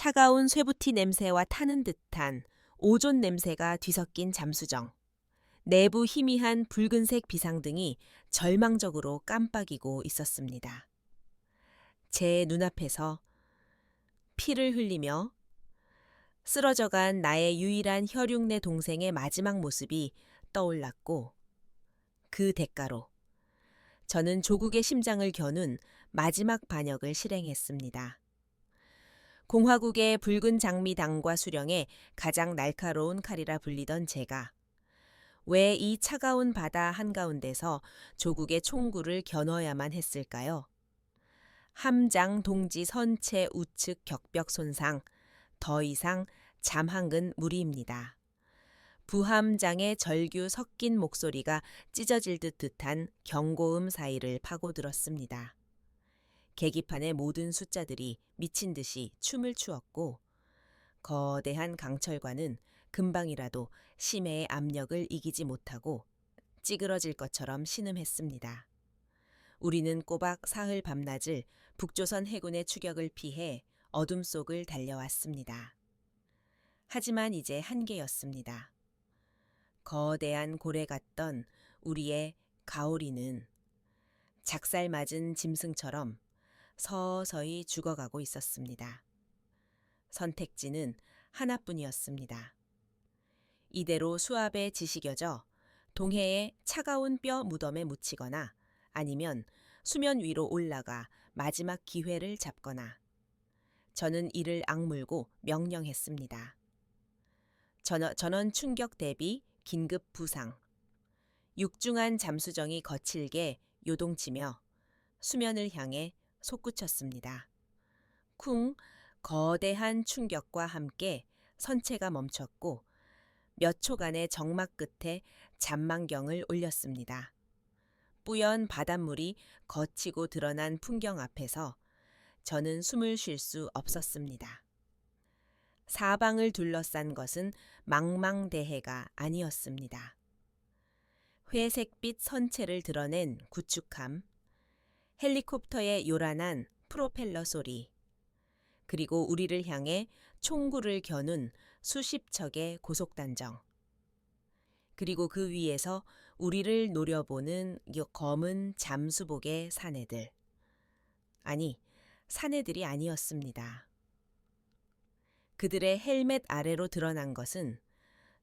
차가운 쇠붙이 냄새와 타는 듯한 오존 냄새가 뒤섞인 잠수정. 내부 희미한 붉은색 비상등이 절망적으로 깜빡이고 있었습니다. 제 눈앞에서 피를 흘리며 쓰러져간 나의 유일한 혈육내 동생의 마지막 모습이 떠올랐고, 그 대가로 저는 조국의 심장을 겨눈 마지막 반역을 실행했습니다. 공화국의 붉은 장미당과 수령의 가장 날카로운 칼이라 불리던 제가 왜 이 차가운 바다 한가운데서 조국의 총구를 겨눠야만 했을까요? 함장 동지 선체 우측 격벽 손상, 더 이상 잠 한근 무리입니다. 부함장의 절규 섞인 목소리가 찢어질 듯한 경고음 사이를 파고들었습니다. 계기판의 모든 숫자들이 미친 듯이 춤을 추었고, 거대한 강철관은 금방이라도 심해의 압력을 이기지 못하고 찌그러질 것처럼 신음했습니다. 우리는 꼬박 사흘 밤낮을 북조선 해군의 추격을 피해 어둠 속을 달려왔습니다. 하지만 이제 한계였습니다. 거대한 고래 같던 우리의 가오리는 작살 맞은 짐승처럼 서서히 죽어가고 있었습니다. 선택지는 하나뿐이었습니다. 이대로 수압에 지식여져 동해의 차가운 뼈 무덤에 묻히거나 아니면 수면 위로 올라가 마지막 기회를 잡거나. 저는 이를 악물고 명령했습니다. 전원 충격 대비 긴급 부상. 육중한 잠수정이 거칠게 요동치며 수면을 향해 솟구쳤습니다. 쿵, 거대한 충격과 함께 선체가 멈췄고 몇 초간의 적막 끝에 잠망경을 올렸습니다. 뿌연 바닷물이 거치고 드러난 풍경 앞에서 저는 숨을 쉴 수 없었습니다. 사방을 둘러싼 것은 망망대해가 아니었습니다. 회색빛 선체를 드러낸 구축함, 헬리콥터의 요란한 프로펠러 소리, 그리고 우리를 향해 총구를 겨눈 수십 척의 고속단정, 그리고 그 위에서 우리를 노려보는 검은 잠수복의 사내들. 아니, 사내들이 아니었습니다. 그들의 헬멧 아래로 드러난 것은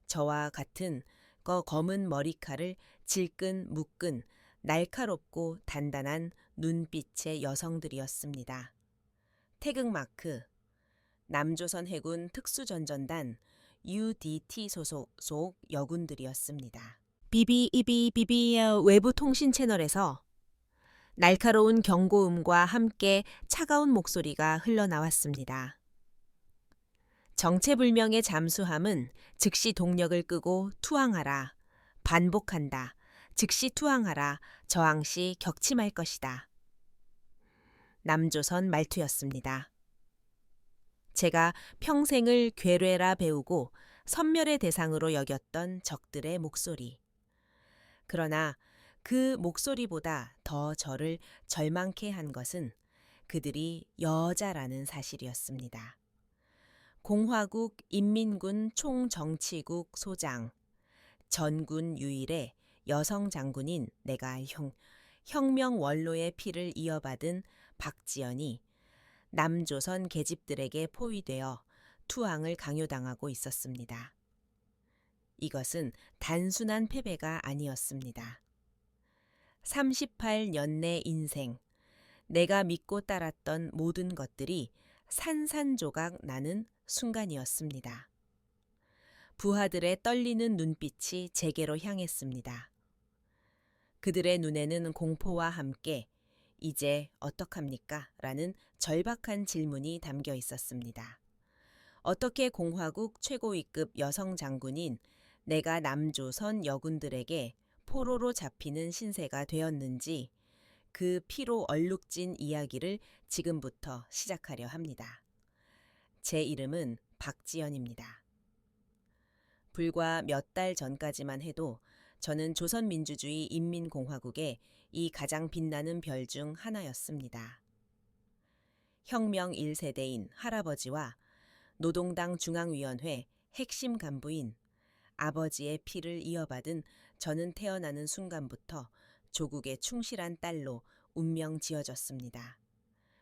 저와 같은 검은 머리칼을 질끈 묶은 날카롭고 단단한 눈빛의 여성들이었습니다. 태극마크, 남조선 해군 특수전전단 UDT 소속 여군들이었습니다. 비비 외부 통신 채널에서 날카로운 경고음과 함께 차가운 목소리가 흘러나왔습니다. 정체불명의 잠수함은 즉시 동력을 끄고 투항하라, 반복한다, 즉시 투항하라, 저항시 격침할 것이다. 남조선 말투였습니다. 제가 평생을 괴뢰라 배우고 선멸의 대상으로 여겼던 적들의 목소리. 그러나 그 목소리보다 더 저를 절망케 한 것은 그들이 여자라는 사실이었습니다. 공화국 인민군 총정치국 소장, 전군 유일의 여성 장군인 내가 혁명 원로의 피를 이어받은 박지연이 남조선 계집들에게 포위되어 투항을 강요당하고 있었습니다. 이것은 단순한 패배가 아니었습니다. 38년 내 인생, 내가 믿고 따랐던 모든 것들이 산산조각 나는 순간이었습니다. 부하들의 떨리는 눈빛이 제게로 향했습니다. 그들의 눈에는 공포와 함께 이제 어떡합니까? 라는 절박한 질문이 담겨 있었습니다. 어떻게 공화국 최고위급 여성 장군인 내가 남조선 여군들에게 포로로 잡히는 신세가 되었는지 그 피로 얼룩진 이야기를 지금부터 시작하려 합니다. 제 이름은 박지연입니다. 불과 몇 달 전까지만 해도 저는 조선민주주의 인민공화국의 이 가장 빛나는 별 중 하나였습니다. 혁명 1세대인 할아버지와 노동당 중앙위원회 핵심 간부인 아버지의 피를 이어받은 저는 태어나는 순간부터 조국의 충실한 딸로 운명 지어졌습니다.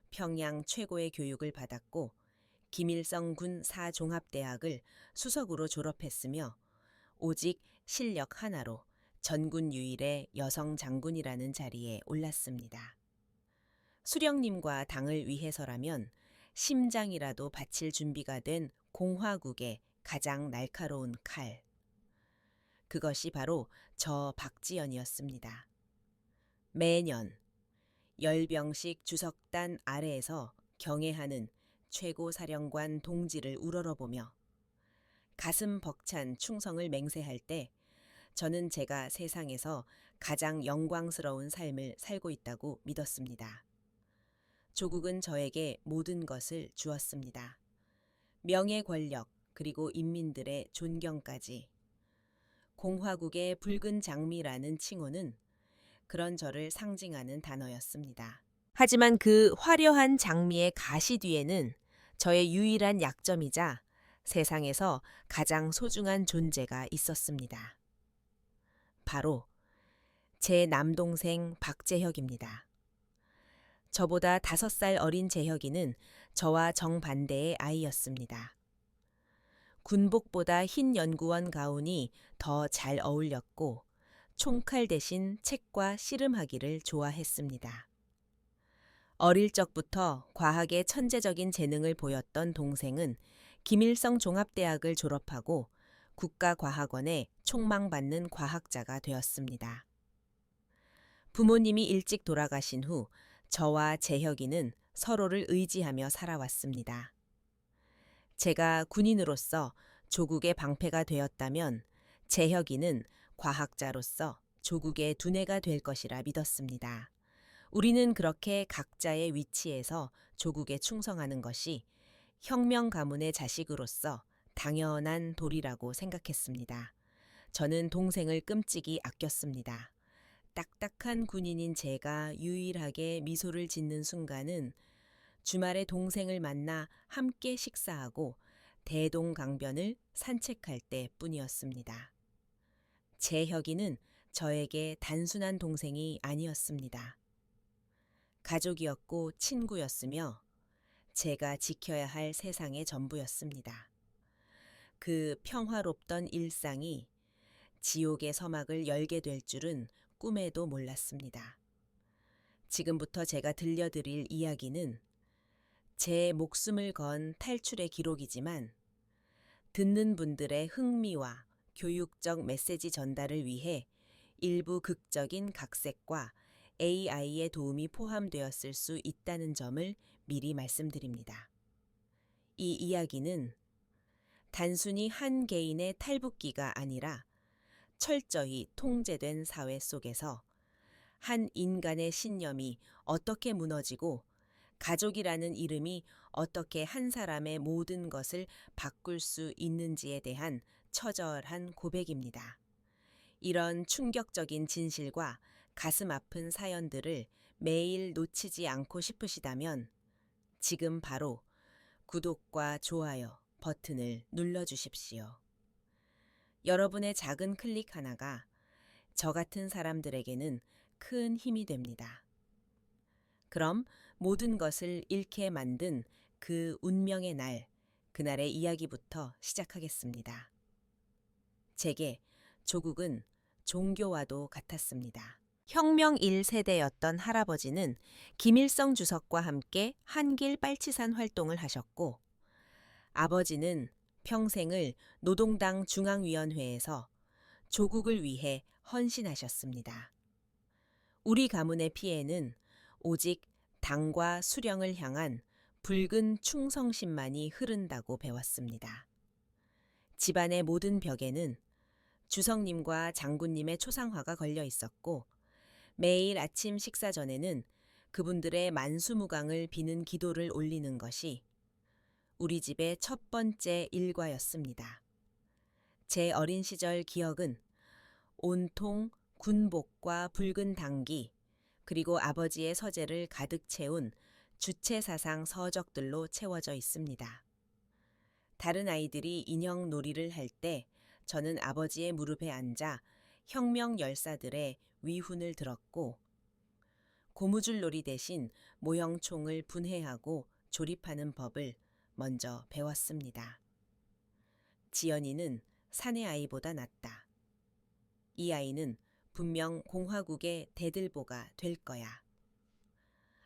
평양 최고의 교육을 받았고 김일성 군 사종합대학을 수석으로 졸업했으며 오직 실력 하나로 전군 유일의 여성 장군이라는 자리에 올랐습니다. 수령님과 당을 위해서라면 심장이라도 바칠 준비가 된 공화국의 가장 날카로운 칼. 그것이 바로 저 박지연이었습니다. 매년 열병식 주석단 아래에서 경애하는 최고사령관 동지를 우러러보며 가슴 벅찬 충성을 맹세할 때 저는 제가 세상에서 가장 영광스러운 삶을 살고 있다고 믿었습니다. 조국은 저에게 모든 것을 주었습니다. 명예 권력 그리고 인민들의 존경까지. 공화국의 붉은 장미라는 칭호는 그런 저를 상징하는 단어였습니다. 하지만 그 화려한 장미의 가시 뒤에는 저의 유일한 약점이자 세상에서 가장 소중한 존재가 있었습니다. 바로 제 남동생 박재혁입니다. 저보다 5살 어린 재혁이는 저와 정반대의 아이였습니다. 군복보다 흰 연구원 가운이 더 잘 어울렸고 총칼 대신 책과 씨름하기를 좋아했습니다. 어릴 적부터 과학에 천재적인 재능을 보였던 동생은 김일성 종합대학을 졸업하고 국가과학원에 촉망받는 과학자가 되었습니다. 부모님이 일찍 돌아가신 후 저와 재혁이는 서로를 의지하며 살아왔습니다. 제가 군인으로서 조국의 방패가 되었다면 재혁이는 과학자로서 조국의 두뇌가 될 것이라 믿었습니다. 우리는 그렇게 각자의 위치에서 조국에 충성하는 것이 혁명 가문의 자식으로서 당연한 도리라고 생각했습니다. 저는 동생을 끔찍이 아꼈습니다. 딱딱한 군인인 제가 유일하게 미소를 짓는 순간은 주말에 동생을 만나 함께 식사하고 대동강변을 산책할 때뿐이었습니다. 재혁이는 저에게 단순한 동생이 아니었습니다. 가족이었고 친구였으며 제가 지켜야 할 세상의 전부였습니다. 그 평화롭던 일상이 지옥의 서막을 열게 될 줄은 꿈에도 몰랐습니다. 지금부터 제가 들려드릴 이야기는 제 목숨을 건 탈출의 기록이지만 듣는 분들의 흥미와 교육적 메시지 전달을 위해 일부 극적인 각색과 AI의 도움이 포함되었을 수 있다는 점을 미리 말씀드립니다. 이 이야기는 단순히 한 개인의 탈북기가 아니라 철저히 통제된 사회 속에서 한 인간의 신념이 어떻게 무너지고 가족이라는 이름이 어떻게 한 사람의 모든 것을 바꿀 수 있는지에 대한 처절한 고백입니다. 이런 충격적인 진실과 가슴 아픈 사연들을 매일 놓치지 않고 싶으시다면 지금 바로 구독과 좋아요 버튼을 눌러주십시오. 여러분의 작은 클릭 하나가 저 같은 사람들에게는 큰 힘이 됩니다. 그럼 모든 것을 잃게 만든 그 운명의 날, 그날의 이야기부터 시작하겠습니다. 제게 조국은 종교와도 같았습니다. 혁명 1세대였던 할아버지는 김일성 주석과 함께 한길 빨치산 활동을 하셨고 아버지는 평생을 노동당 중앙위원회에서 조국을 위해 헌신하셨습니다. 우리 가문의 피에는 오직 당과 수령을 향한 붉은 충성심만이 흐른다고 배웠습니다. 집안의 모든 벽에는 주석님과 장군님의 초상화가 걸려 있었고 매일 아침 식사 전에는 그분들의 만수무강을 비는 기도를 올리는 것이 우리 집의 첫 번째 일과였습니다. 제 어린 시절 기억은 온통 군복과 붉은 당기 그리고 아버지의 서재를 가득 채운 주체사상 서적들로 채워져 있습니다. 다른 아이들이 인형 놀이를 할 때 저는 아버지의 무릎에 앉아 혁명 열사들의 위훈을 들었고, 고무줄 놀이 대신 모형총을 분해하고 조립하는 법을 먼저 배웠습니다. 지연이는 사내 아이보다 낫다. 이 아이는 분명 공화국의 대들보가 될 거야.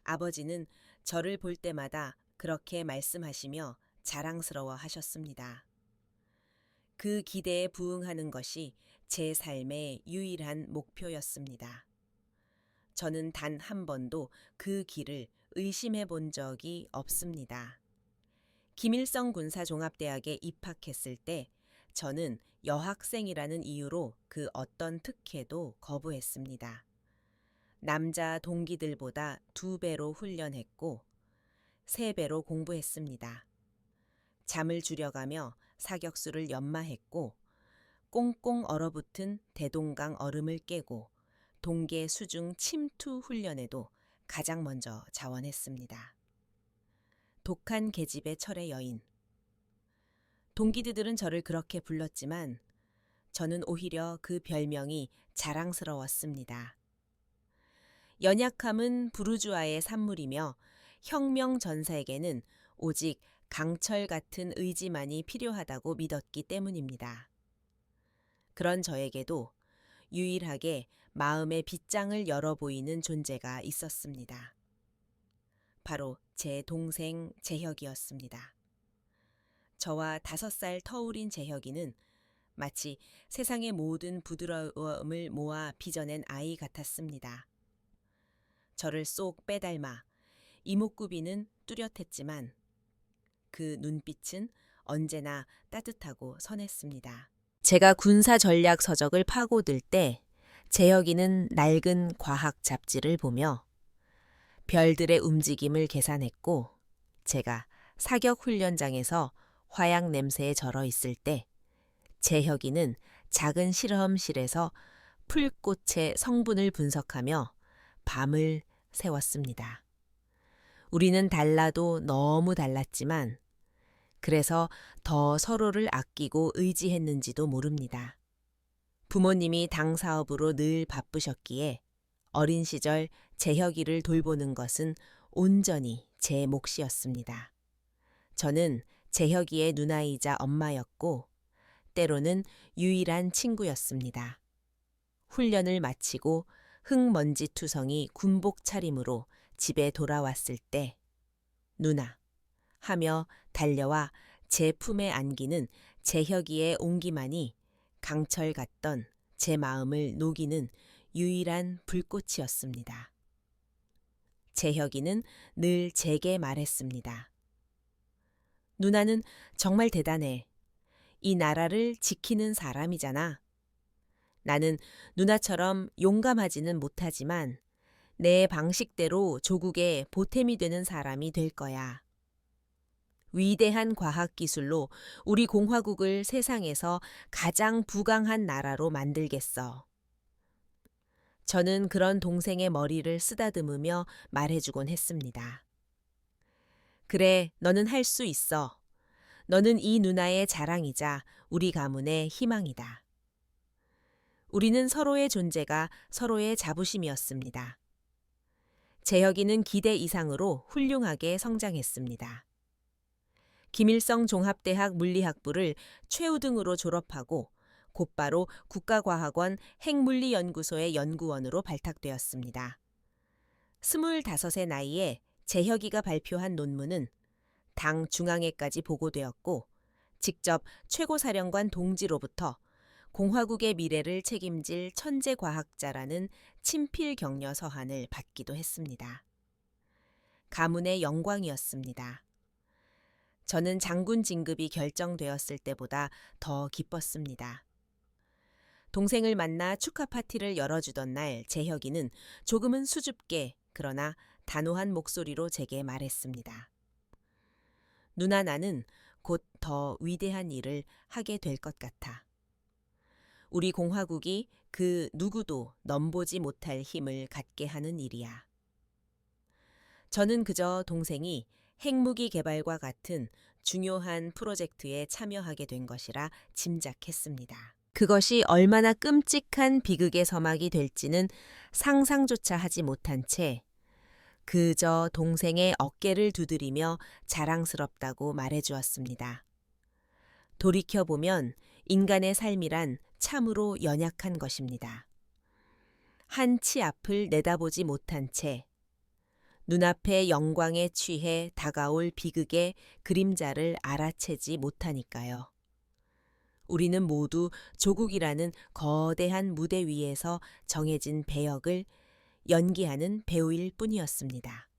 아버지는 저를 볼 때마다 그렇게 말씀하시며 자랑스러워 하셨습니다. 그 기대에 부응하는 것이 제 삶의 유일한 목표였습니다. 저는 단 한 번도 그 길을 의심해 본 적이 없습니다. 김일성 군사종합대학에 입학했을 때 저는 여학생이라는 이유로 그 어떤 특혜도 거부했습니다. 남자 동기들보다 2배로 훈련했고 3배로 공부했습니다. 잠을 줄여가며 사격수를 연마했고 꽁꽁 얼어붙은 대동강 얼음을 깨고 동계 수중 침투 훈련에도 가장 먼저 자원했습니다. 독한 계집의 철의 여인. 동기들은 저를 그렇게 불렀지만 저는 오히려 그 별명이 자랑스러웠습니다. 연약함은 부르주아의 산물이며 혁명 전사에게는 오직 강철 같은 의지만이 필요하다고 믿었기 때문입니다. 그런 저에게도 유일하게 마음의 빗장을 열어 보이는 존재가 있었습니다. 바로 제 동생 재혁이었습니다. 저와 5살 터울인 재혁이는 마치 세상의 모든 부드러움을 모아 빚어낸 아이 같았습니다. 저를 쏙 빼닮아 이목구비는 뚜렷했지만 그 눈빛은 언제나 따뜻하고 선했습니다. 제가 군사 전략 서적을 파고들 때 재혁이는 낡은 과학 잡지를 보며 별들의 움직임을 계산했고, 제가 사격 훈련장에서 화약 냄새에 절어 있을 때 재혁이는 작은 실험실에서 풀꽃의 성분을 분석하며 밤을 새웠습니다. 우리는 달라도 너무 달랐지만 그래서 더 서로를 아끼고 의지했는지도 모릅니다. 부모님이 당 사업으로 늘 바쁘셨기에 어린 시절 재혁이를 돌보는 것은 온전히 제 몫이었습니다. 저는 재혁이의 누나이자 엄마였고 때로는 유일한 친구였습니다. 훈련을 마치고 흙먼지투성이 군복 차림으로 집에 돌아왔을 때 누나 하며 달려와 제 품에 안기는 재혁이의 온기만이 강철 같던 제 마음을 녹이는 유일한 불꽃이었습니다. 재혁이는 늘 제게 말했습니다. 누나는 정말 대단해. 이 나라를 지키는 사람이잖아. 나는 누나처럼 용감하지는 못하지만 내 방식대로 조국의 보탬이 되는 사람이 될 거야. 위대한 과학기술로 우리 공화국을 세상에서 가장 부강한 나라로 만들겠어. 저는 그런 동생의 머리를 쓰다듬으며 말해주곤 했습니다. 그래, 너는 할 수 있어. 너는 이 누나의 자랑이자 우리 가문의 희망이다. 우리는 서로의 존재가 서로의 자부심이었습니다. 재혁이는 기대 이상으로 훌륭하게 성장했습니다. 김일성 종합대학 물리학부를 최우등으로 졸업하고 곧바로 국가과학원 핵물리연구소의 연구원으로 발탁되었습니다. 25의 나이에 재혁이가 발표한 논문은 당 중앙회까지 보고되었고 직접 최고사령관 동지로부터 공화국의 미래를 책임질 천재과학자라는 친필 격려 서한을 받기도 했습니다. 가문의 영광이었습니다. 저는 장군 진급이 결정되었을 때보다 더 기뻤습니다. 동생을 만나 축하 파티를 열어주던 날 재혁이는 조금은 수줍게 그러나 단호한 목소리로 제게 말했습니다. 누나, 나는 곧 더 위대한 일을 하게 될 것 같아. 우리 공화국이 그 누구도 넘보지 못할 힘을 갖게 하는 일이야. 저는 그저 동생이 핵무기 개발과 같은 중요한 프로젝트에 참여하게 된 것이라 짐작했습니다. 그것이 얼마나 끔찍한 비극의 서막이 될지는 상상조차 하지 못한 채 그저 동생의 어깨를 두드리며 자랑스럽다고 말해주었습니다. 돌이켜보면 인간의 삶이란 참으로 연약한 것입니다. 한 치 앞을 내다보지 못한 채 눈앞의 영광에 취해 다가올 비극의 그림자를 알아채지 못하니까요. 우리는 모두 조국이라는 거대한 무대 위에서 정해진 배역을 연기하는 배우일 뿐이었습니다.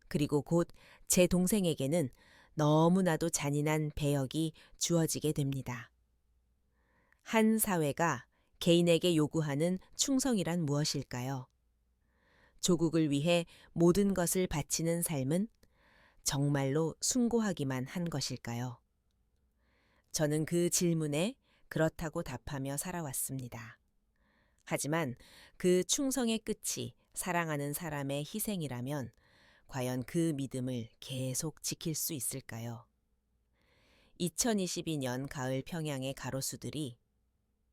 그리고 곧 제 동생에게는 너무나도 잔인한 배역이 주어지게 됩니다. 한 사회가 개인에게 요구하는 충성이란 무엇일까요? 조국을 위해 모든 것을 바치는 삶은 정말로 숭고하기만 한 것일까요? 저는 그 질문에 그렇다고 답하며 살아왔습니다. 하지만 그 충성의 끝이 사랑하는 사람의 희생이라면 과연 그 믿음을 계속 지킬 수 있을까요? 2022년 가을 평양의 가로수들이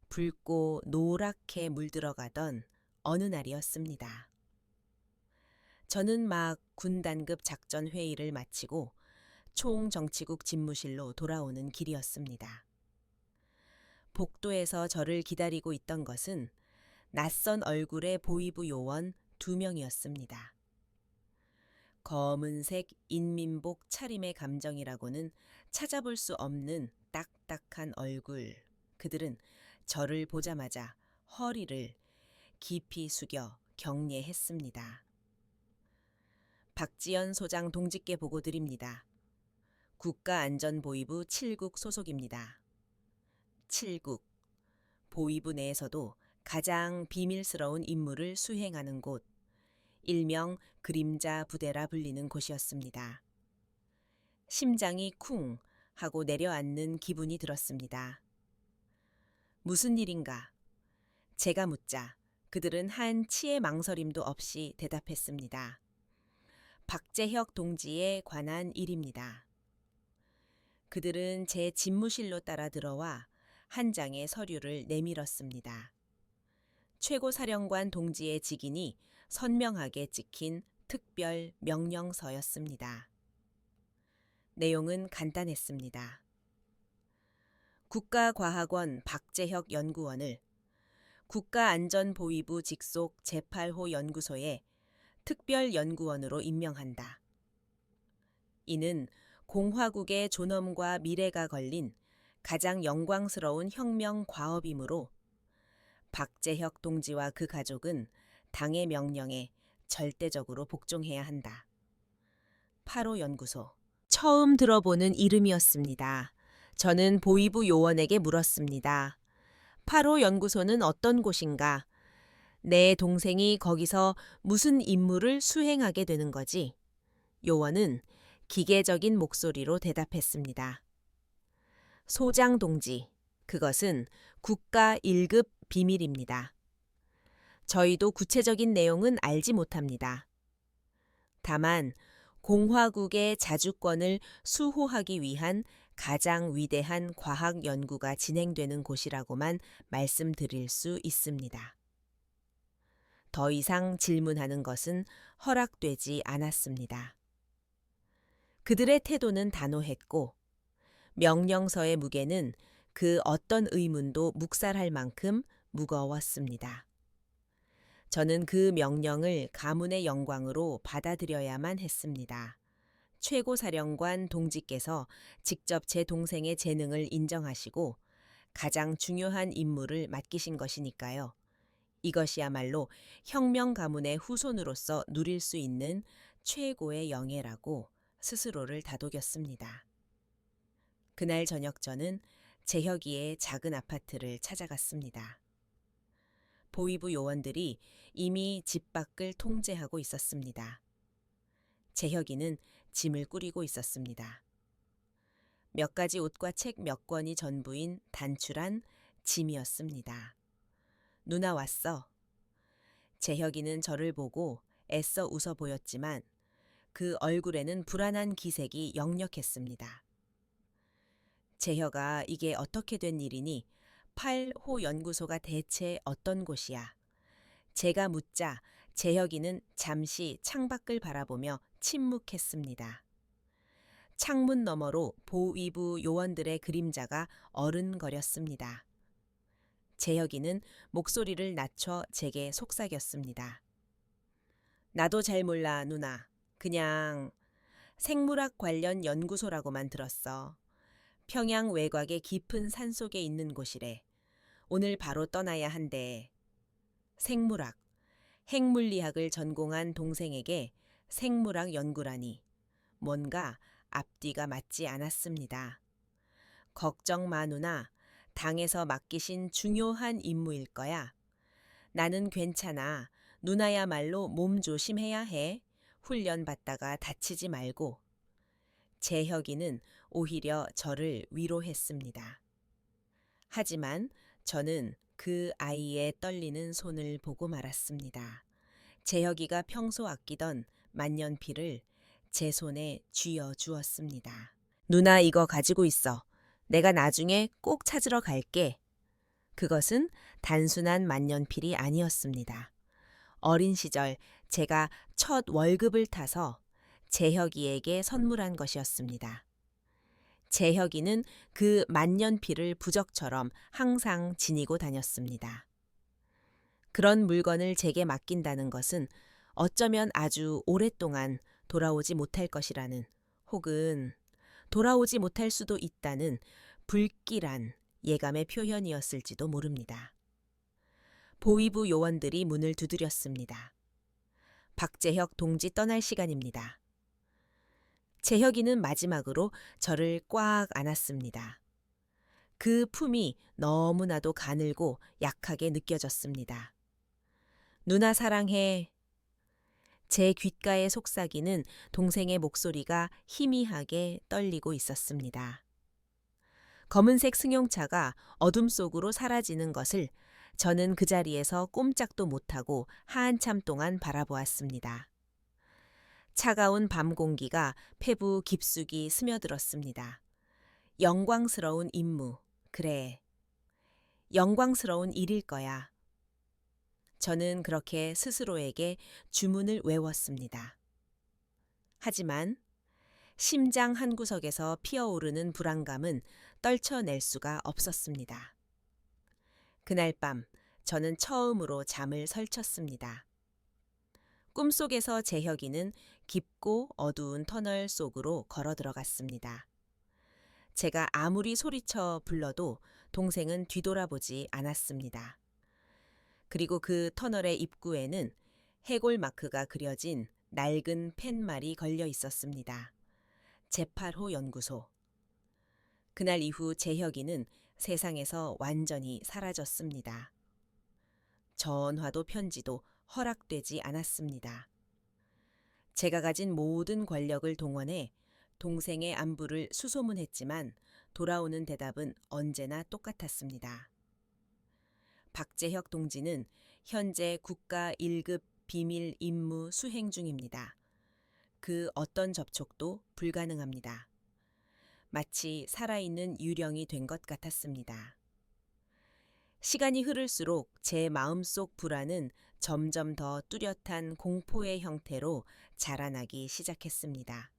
붉고 노랗게 물들어가던 어느 날이었습니다. 저는 막 군단급 작전 회의를 마치고 총정치국 집무실로 돌아오는 길이었습니다. 복도에서 저를 기다리고 있던 것은 낯선 얼굴의 보위부 요원 2명이었습니다. 검은색 인민복 차림의 감정이라고는 찾아볼 수 없는 딱딱한 얼굴. 그들은 저를 보자마자 허리를 깊이 숙여 경례했습니다. 박지연 소장 동직께 보고 드립니다. 국가안전보위부 7국 소속입니다. 7국, 보위부 내에서도 가장 비밀스러운 임무를 수행하는 곳, 일명 그림자 부대라 불리는 곳이었습니다. 심장이 쿵 하고 내려앉는 기분이 들었습니다. 무슨 일인가? 제가 묻자 그들은 한 치의 망설임도 없이 대답했습니다. 박재혁 동지에 관한 일입니다. 그들은 제 집무실로 따라 들어와 한 장의 서류를 내밀었습니다. 최고사령관 동지의 직인이 선명하게 찍힌 특별 명령서였습니다. 내용은 간단했습니다. 국가과학원 박재혁 연구원을 국가안전보위부 직속 제8호 연구소에 특별연구원으로 임명한다. 이는 공화국의 존엄과 미래가 걸린 가장 영광스러운 혁명 과업이므로 박재혁 동지와 그 가족은 당의 명령에 절대적으로 복종해야 한다. 8호 연구소. 처음 들어보는 이름이었습니다. 저는 보위부 요원에게 물었습니다. 8호 연구소는 어떤 곳인가? 내 동생이 거기서 무슨 임무를 수행하게 되는 거지? 요원은 기계적인 목소리로 대답했습니다. 소장 동지, 그것은 국가 1급 비밀입니다. 저희도 구체적인 내용은 알지 못합니다. 다만 공화국의 자주권을 수호하기 위한 가장 위대한 과학 연구가 진행되는 곳이라고만 말씀드릴 수 있습니다. 더 이상 질문하는 것은 허락되지 않았습니다. 그들의 태도는 단호했고 명령서의 무게는 그 어떤 의문도 묵살할 만큼 무거웠습니다. 저는 그 명령을 가문의 영광으로 받아들여야만 했습니다. 최고사령관 동지께서 직접 제 동생의 재능을 인정하시고 가장 중요한 임무를 맡기신 것이니까요. 이것이야말로 혁명 가문의 후손으로서 누릴 수 있는 최고의 영예라고 스스로를 다독였습니다. 그날 저녁 저는 재혁이의 작은 아파트를 찾아갔습니다. 보위부 요원들이 이미 집 밖을 통제하고 있었습니다. 재혁이는 짐을 꾸리고 있었습니다. 몇 가지 옷과 책 몇 권이 전부인 단출한 짐이었습니다. 누나 왔어. 재혁이는 저를 보고 애써 웃어 보였지만 그 얼굴에는 불안한 기색이 역력했습니다. 재혁아, 이게 어떻게 된 일이니? 8호 연구소가 대체 어떤 곳이야? 제가 묻자 재혁이는 잠시 창밖을 바라보며 침묵했습니다. 창문 너머로 보위부 요원들의 그림자가 어른거렸습니다. 재혁이는 목소리를 낮춰 제게 속삭였습니다. 나도 잘 몰라, 누나. 그냥 생물학 관련 연구소라고만 들었어. 평양 외곽의 깊은 산속에 있는 곳이래. 오늘 바로 떠나야 한대. 생물학, 핵물리학을 전공한 동생에게 생물학 연구라니. 뭔가 앞뒤가 맞지 않았습니다. 걱정 마, 누나. 당에서 맡기신 중요한 임무일 거야. 나는 괜찮아. 누나야말로 몸 조심해야 해. 훈련 받다가 다치지 말고. 재혁이는 오히려 저를 위로했습니다. 하지만 저는 그 아이의 떨리는 손을 보고 말았습니다. 재혁이가 평소 아끼던 만년필을 제 손에 쥐어 주었습니다. 누나, 이거 가지고 있어. 내가 나중에 꼭 찾으러 갈게. 그것은 단순한 만년필이 아니었습니다. 어린 시절 제가 첫 월급을 타서 재혁이에게 선물한 것이었습니다. 재혁이는 그 만년필을 부적처럼 항상 지니고 다녔습니다. 그런 물건을 제게 맡긴다는 것은 어쩌면 아주 오랫동안 돌아오지 못할 것이라는, 혹은 돌아오지 못할 수도 있다는 불길한 예감의 표현이었을지도 모릅니다. 보위부 요원들이 문을 두드렸습니다. 박재혁 동지 떠날 시간입니다. 재혁이는 마지막으로 저를 꽉 안았습니다. 그 품이 너무나도 가늘고 약하게 느껴졌습니다. 누나 사랑해. 제 귓가에 속삭이는 동생의 목소리가 희미하게 떨리고 있었습니다. 검은색 승용차가 어둠 속으로 사라지는 것을 저는 그 자리에서 꼼짝도 못하고 한참 동안 바라보았습니다. 차가운 밤 공기가 폐부 깊숙이 스며들었습니다. 영광스러운 임무, 그래, 영광스러운 일일 거야. 저는 그렇게 스스로에게 주문을 외웠습니다. 하지만 심장 한구석에서 피어오르는 불안감은 떨쳐낼 수가 없었습니다. 그날 밤 저는 처음으로 잠을 설쳤습니다. 꿈속에서 재혁이는 깊고 어두운 터널 속으로 걸어 들어갔습니다. 제가 아무리 소리쳐 불러도 동생은 뒤돌아보지 않았습니다. 그리고 그 터널의 입구에는 해골 마크가 그려진 낡은 팻말이 걸려 있었습니다. 제8호 연구소. 그날 이후 재혁이는 세상에서 완전히 사라졌습니다. 전화도 편지도 허락되지 않았습니다. 제가 가진 모든 권력을 동원해 동생의 안부를 수소문했지만 돌아오는 대답은 언제나 똑같았습니다. 박재혁 동지는 현재 국가 1급 비밀 임무 수행 중입니다. 그 어떤 접촉도 불가능합니다. 마치 살아있는 유령이 된 것 같았습니다. 시간이 흐를수록 제 마음속 불안은 점점 더 뚜렷한 공포의 형태로 자라나기 시작했습니다.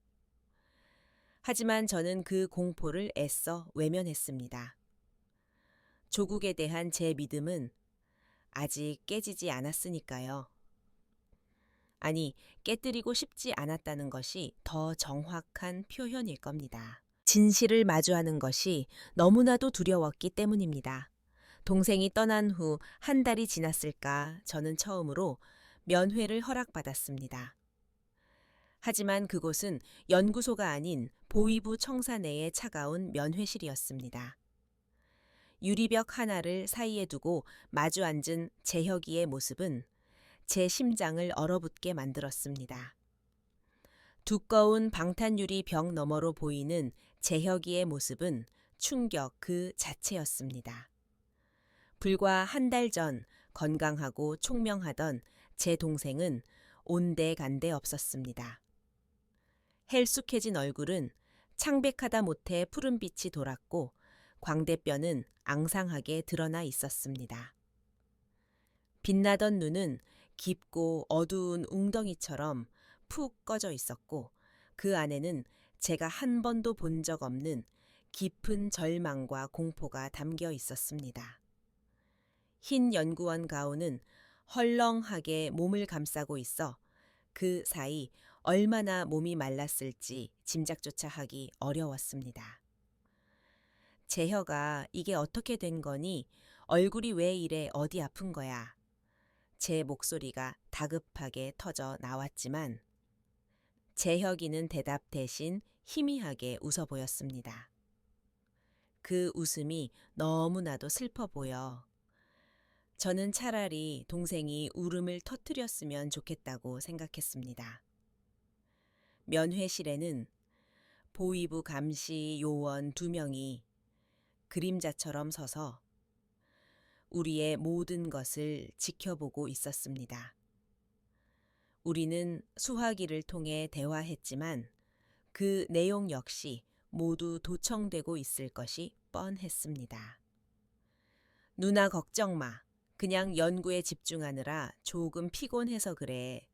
하지만 저는 그 공포를 애써 외면했습니다. 조국에 대한 제 믿음은 아직 깨지지 않았으니까요. 아니, 깨뜨리고 싶지 않았다는 것이 더 정확한 표현일 겁니다. 진실을 마주하는 것이 너무나도 두려웠기 때문입니다. 동생이 떠난 후 한 달이 지났을까 저는 처음으로 면회를 허락받았습니다. 하지만 그곳은 연구소가 아닌 보위부 청사 내의 차가운 면회실이었습니다. 유리벽 하나를 사이에 두고 마주 앉은 재혁이의 모습은 제 심장을 얼어붙게 만들었습니다. 두꺼운 방탄유리 벽 너머로 보이는 재혁이의 모습은 충격 그 자체였습니다. 불과 한 달 전 건강하고 총명하던 제 동생은 온데간데 없었습니다. 헬쑥해진 얼굴은 창백하다 못해 푸른빛이 돌았고 광대뼈는 앙상하게 드러나 있었습니다. 빛나던 눈은 깊고 어두운 웅덩이처럼 푹 꺼져 있었고 그 안에는 제가 한 번도 본 적 없는 깊은 절망과 공포가 담겨 있었습니다. 흰 연구원 가운은 헐렁하게 몸을 감싸고 있어 그 사이 얼마나 몸이 말랐을지 짐작조차 하기 어려웠습니다. 재혁아, 이게 어떻게 된 거니? 얼굴이 왜 이래? 어디 아픈 거야? 제 목소리가 다급하게 터져 나왔지만 재혁이는 대답 대신 희미하게 웃어 보였습니다. 그 웃음이 너무나도 슬퍼 보여. 저는 차라리 동생이 울음을 터뜨렸으면 좋겠다고 생각했습니다. 면회실에는 보위부 감시 요원 2명이 그림자처럼 서서 우리의 모든 것을 지켜보고 있었습니다. 우리는 수화기를 통해 대화했지만 그 내용 역시 모두 도청되고 있을 것이 뻔했습니다. 누나 걱정 마. 그냥 연구에 집중하느라 조금 피곤해서 그래.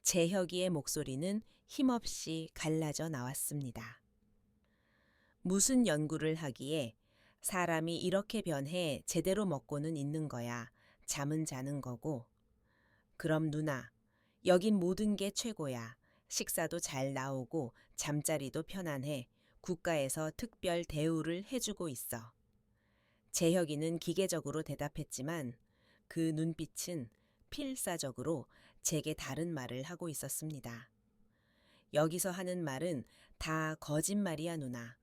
재혁이의 목소리는 힘없이 갈라져 나왔습니다. 무슨 연구를 하기에 사람이 이렇게 변해 제대로 먹고는 있는 거야. 잠은 자는 거고. 그럼 누나, 여긴 모든 게 최고야. 식사도 잘 나오고 잠자리도 편안해. 국가에서 특별 대우를 해주고 있어. 재혁이는 기계적으로 대답했지만 그 눈빛은 필사적으로 제게 다른 말을 하고 있었습니다. 여기서 하는 말은 다 거짓말이야 누나.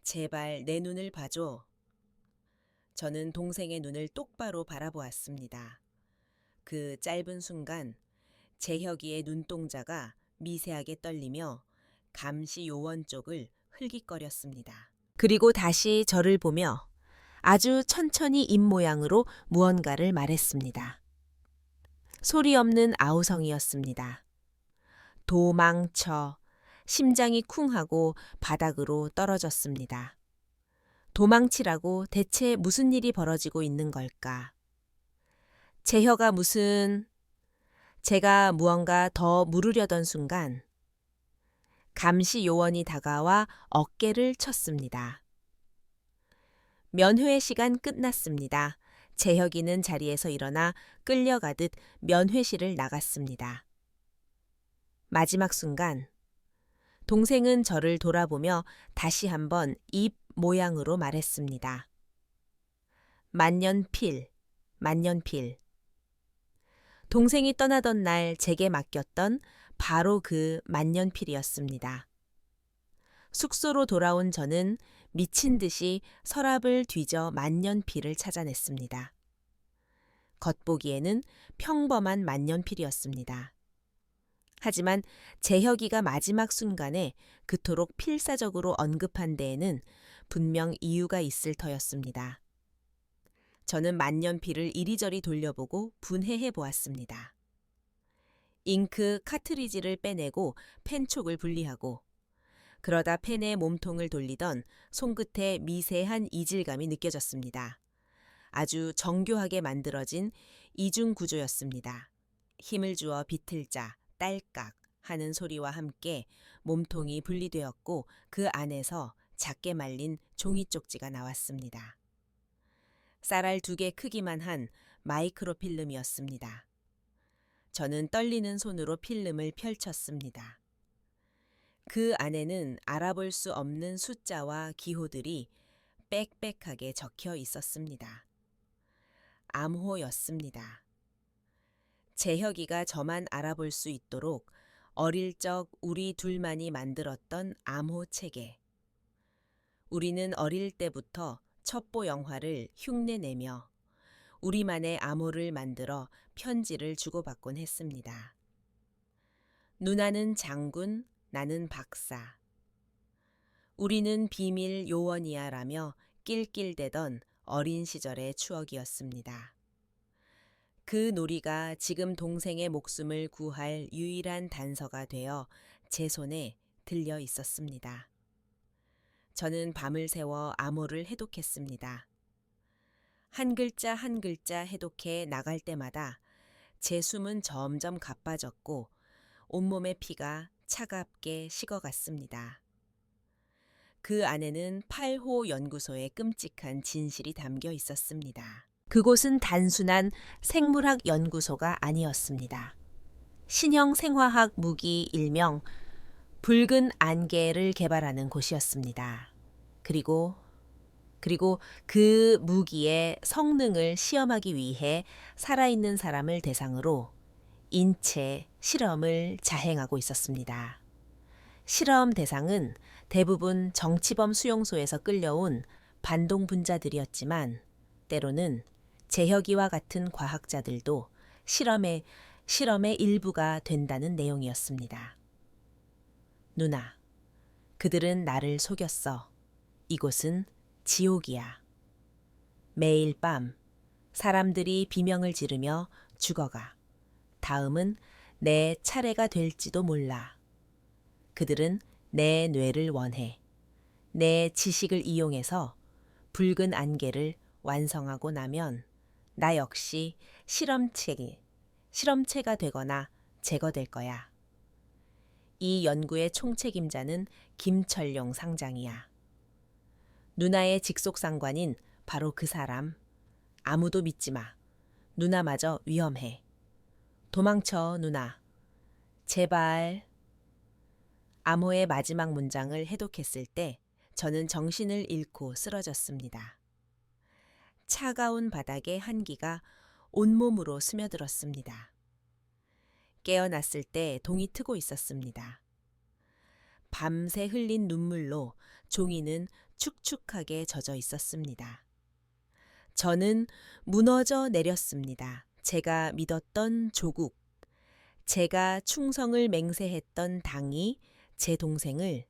제발 내 눈을 봐줘. 저는 동생의 눈을 똑바로 바라보았습니다. 그 짧은 순간 재혁이의 눈동자가 미세하게 떨리며 감시 요원 쪽을 흘깃거렸습니다. 그리고 다시 저를 보며 아주 천천히 입모양으로 무언가를 말했습니다. 소리 없는 아우성이었습니다. 도망쳐. 심장이 쿵하고 바닥으로 떨어졌습니다. 도망치라고 대체 무슨 일이 벌어지고 있는 걸까? 재혁아 제가 무언가 더 물으려던 순간 감시 요원이 다가와 어깨를 쳤습니다. 면회 시간 끝났습니다. 재혁이는 자리에서 일어나 끌려가듯 면회실을 나갔습니다. 마지막 순간 동생은 저를 돌아보며 다시 한번 입 모양으로 말했습니다. 만년필, 만년필. 동생이 떠나던 날 제게 맡겼던 바로 그 만년필이었습니다. 숙소로 돌아온 저는 미친 듯이 서랍을 뒤져 만년필을 찾아냈습니다. 겉보기에는 평범한 만년필이었습니다. 하지만 재혁이가 마지막 순간에 그토록 필사적으로 언급한 데에는 분명 이유가 있을 터였습니다. 저는 만년필을 이리저리 돌려보고 분해해 보았습니다. 잉크 카트리지를 빼내고 펜촉을 분리하고 그러다 펜의 몸통을 돌리던 손끝에 미세한 이질감이 느껴졌습니다. 아주 정교하게 만들어진 이중 구조였습니다. 힘을 주어 비틀자, 딸깍 하는 소리와 함께 몸통이 분리되었고 그 안에서 작게 말린 종이 쪽지가 나왔습니다. 쌀알 2개 크기만 한 마이크로필름이었습니다. 저는 떨리는 손으로 필름을 펼쳤습니다. 그 안에는 알아볼 수 없는 숫자와 기호들이 빽빽하게 적혀 있었습니다. 암호였습니다. 재혁이가 저만 알아볼 수 있도록 어릴 적 우리 둘만이 만들었던 암호 체계. 우리는 어릴 때부터 첩보 영화를 흉내내며 우리만의 암호를 만들어 편지를 주고받곤 했습니다. 누나는 장군, 나는 박사. 우리는 비밀 요원이야라며 낄낄대던 어린 시절의 추억이었습니다. 그 놀이가 지금 동생의 목숨을 구할 유일한 단서가 되어 제 손에 들려 있었습니다. 저는 밤을 새워 암호를 해독했습니다. 한 글자 한 글자 해독해 나갈 때마다 제 숨은 점점 가빠졌고 온몸의 피가 차갑게 식어갔습니다. 그 안에는 8호 연구소의 끔찍한 진실이 담겨 있었습니다. 그곳은 단순한 생물학 연구소가 아니었습니다. 신형 생화학 무기 일명 붉은 안개를 개발하는 곳이었습니다. 그리고 그 무기의 성능을 시험하기 위해 살아있는 사람을 대상으로 인체 실험을 자행하고 있었습니다. 실험 대상은 대부분 정치범 수용소에서 끌려온 반동 분자들이었지만 때로는 재혁이와 같은 과학자들도 실험의 일부가 된다는 내용이었습니다. 누나, 그들은 나를 속였어. 이곳은 지옥이야. 매일 밤 사람들이 비명을 지르며 죽어가. 다음은 내 차례가 될지도 몰라. 그들은 내 뇌를 원해. 내 지식을 이용해서 붉은 안개를 완성하고 나면 나 역시 실험체가 되거나 제거될 거야. 이 연구의 총책임자는 김철룡 상장이야. 누나의 직속상관인 바로 그 사람. 아무도 믿지 마. 누나마저 위험해. 도망쳐, 누나. 제발. 암호의 마지막 문장을 해독했을 때 저는 정신을 잃고 쓰러졌습니다. 차가운 바닥의 한기가 온몸으로 스며들었습니다. 깨어났을 때 동이 트고 있었습니다. 밤새 흘린 눈물로 종이는 축축하게 젖어 있었습니다. 저는 무너져 내렸습니다. 제가 믿었던 조국, 제가 충성을 맹세했던 당이 제 동생을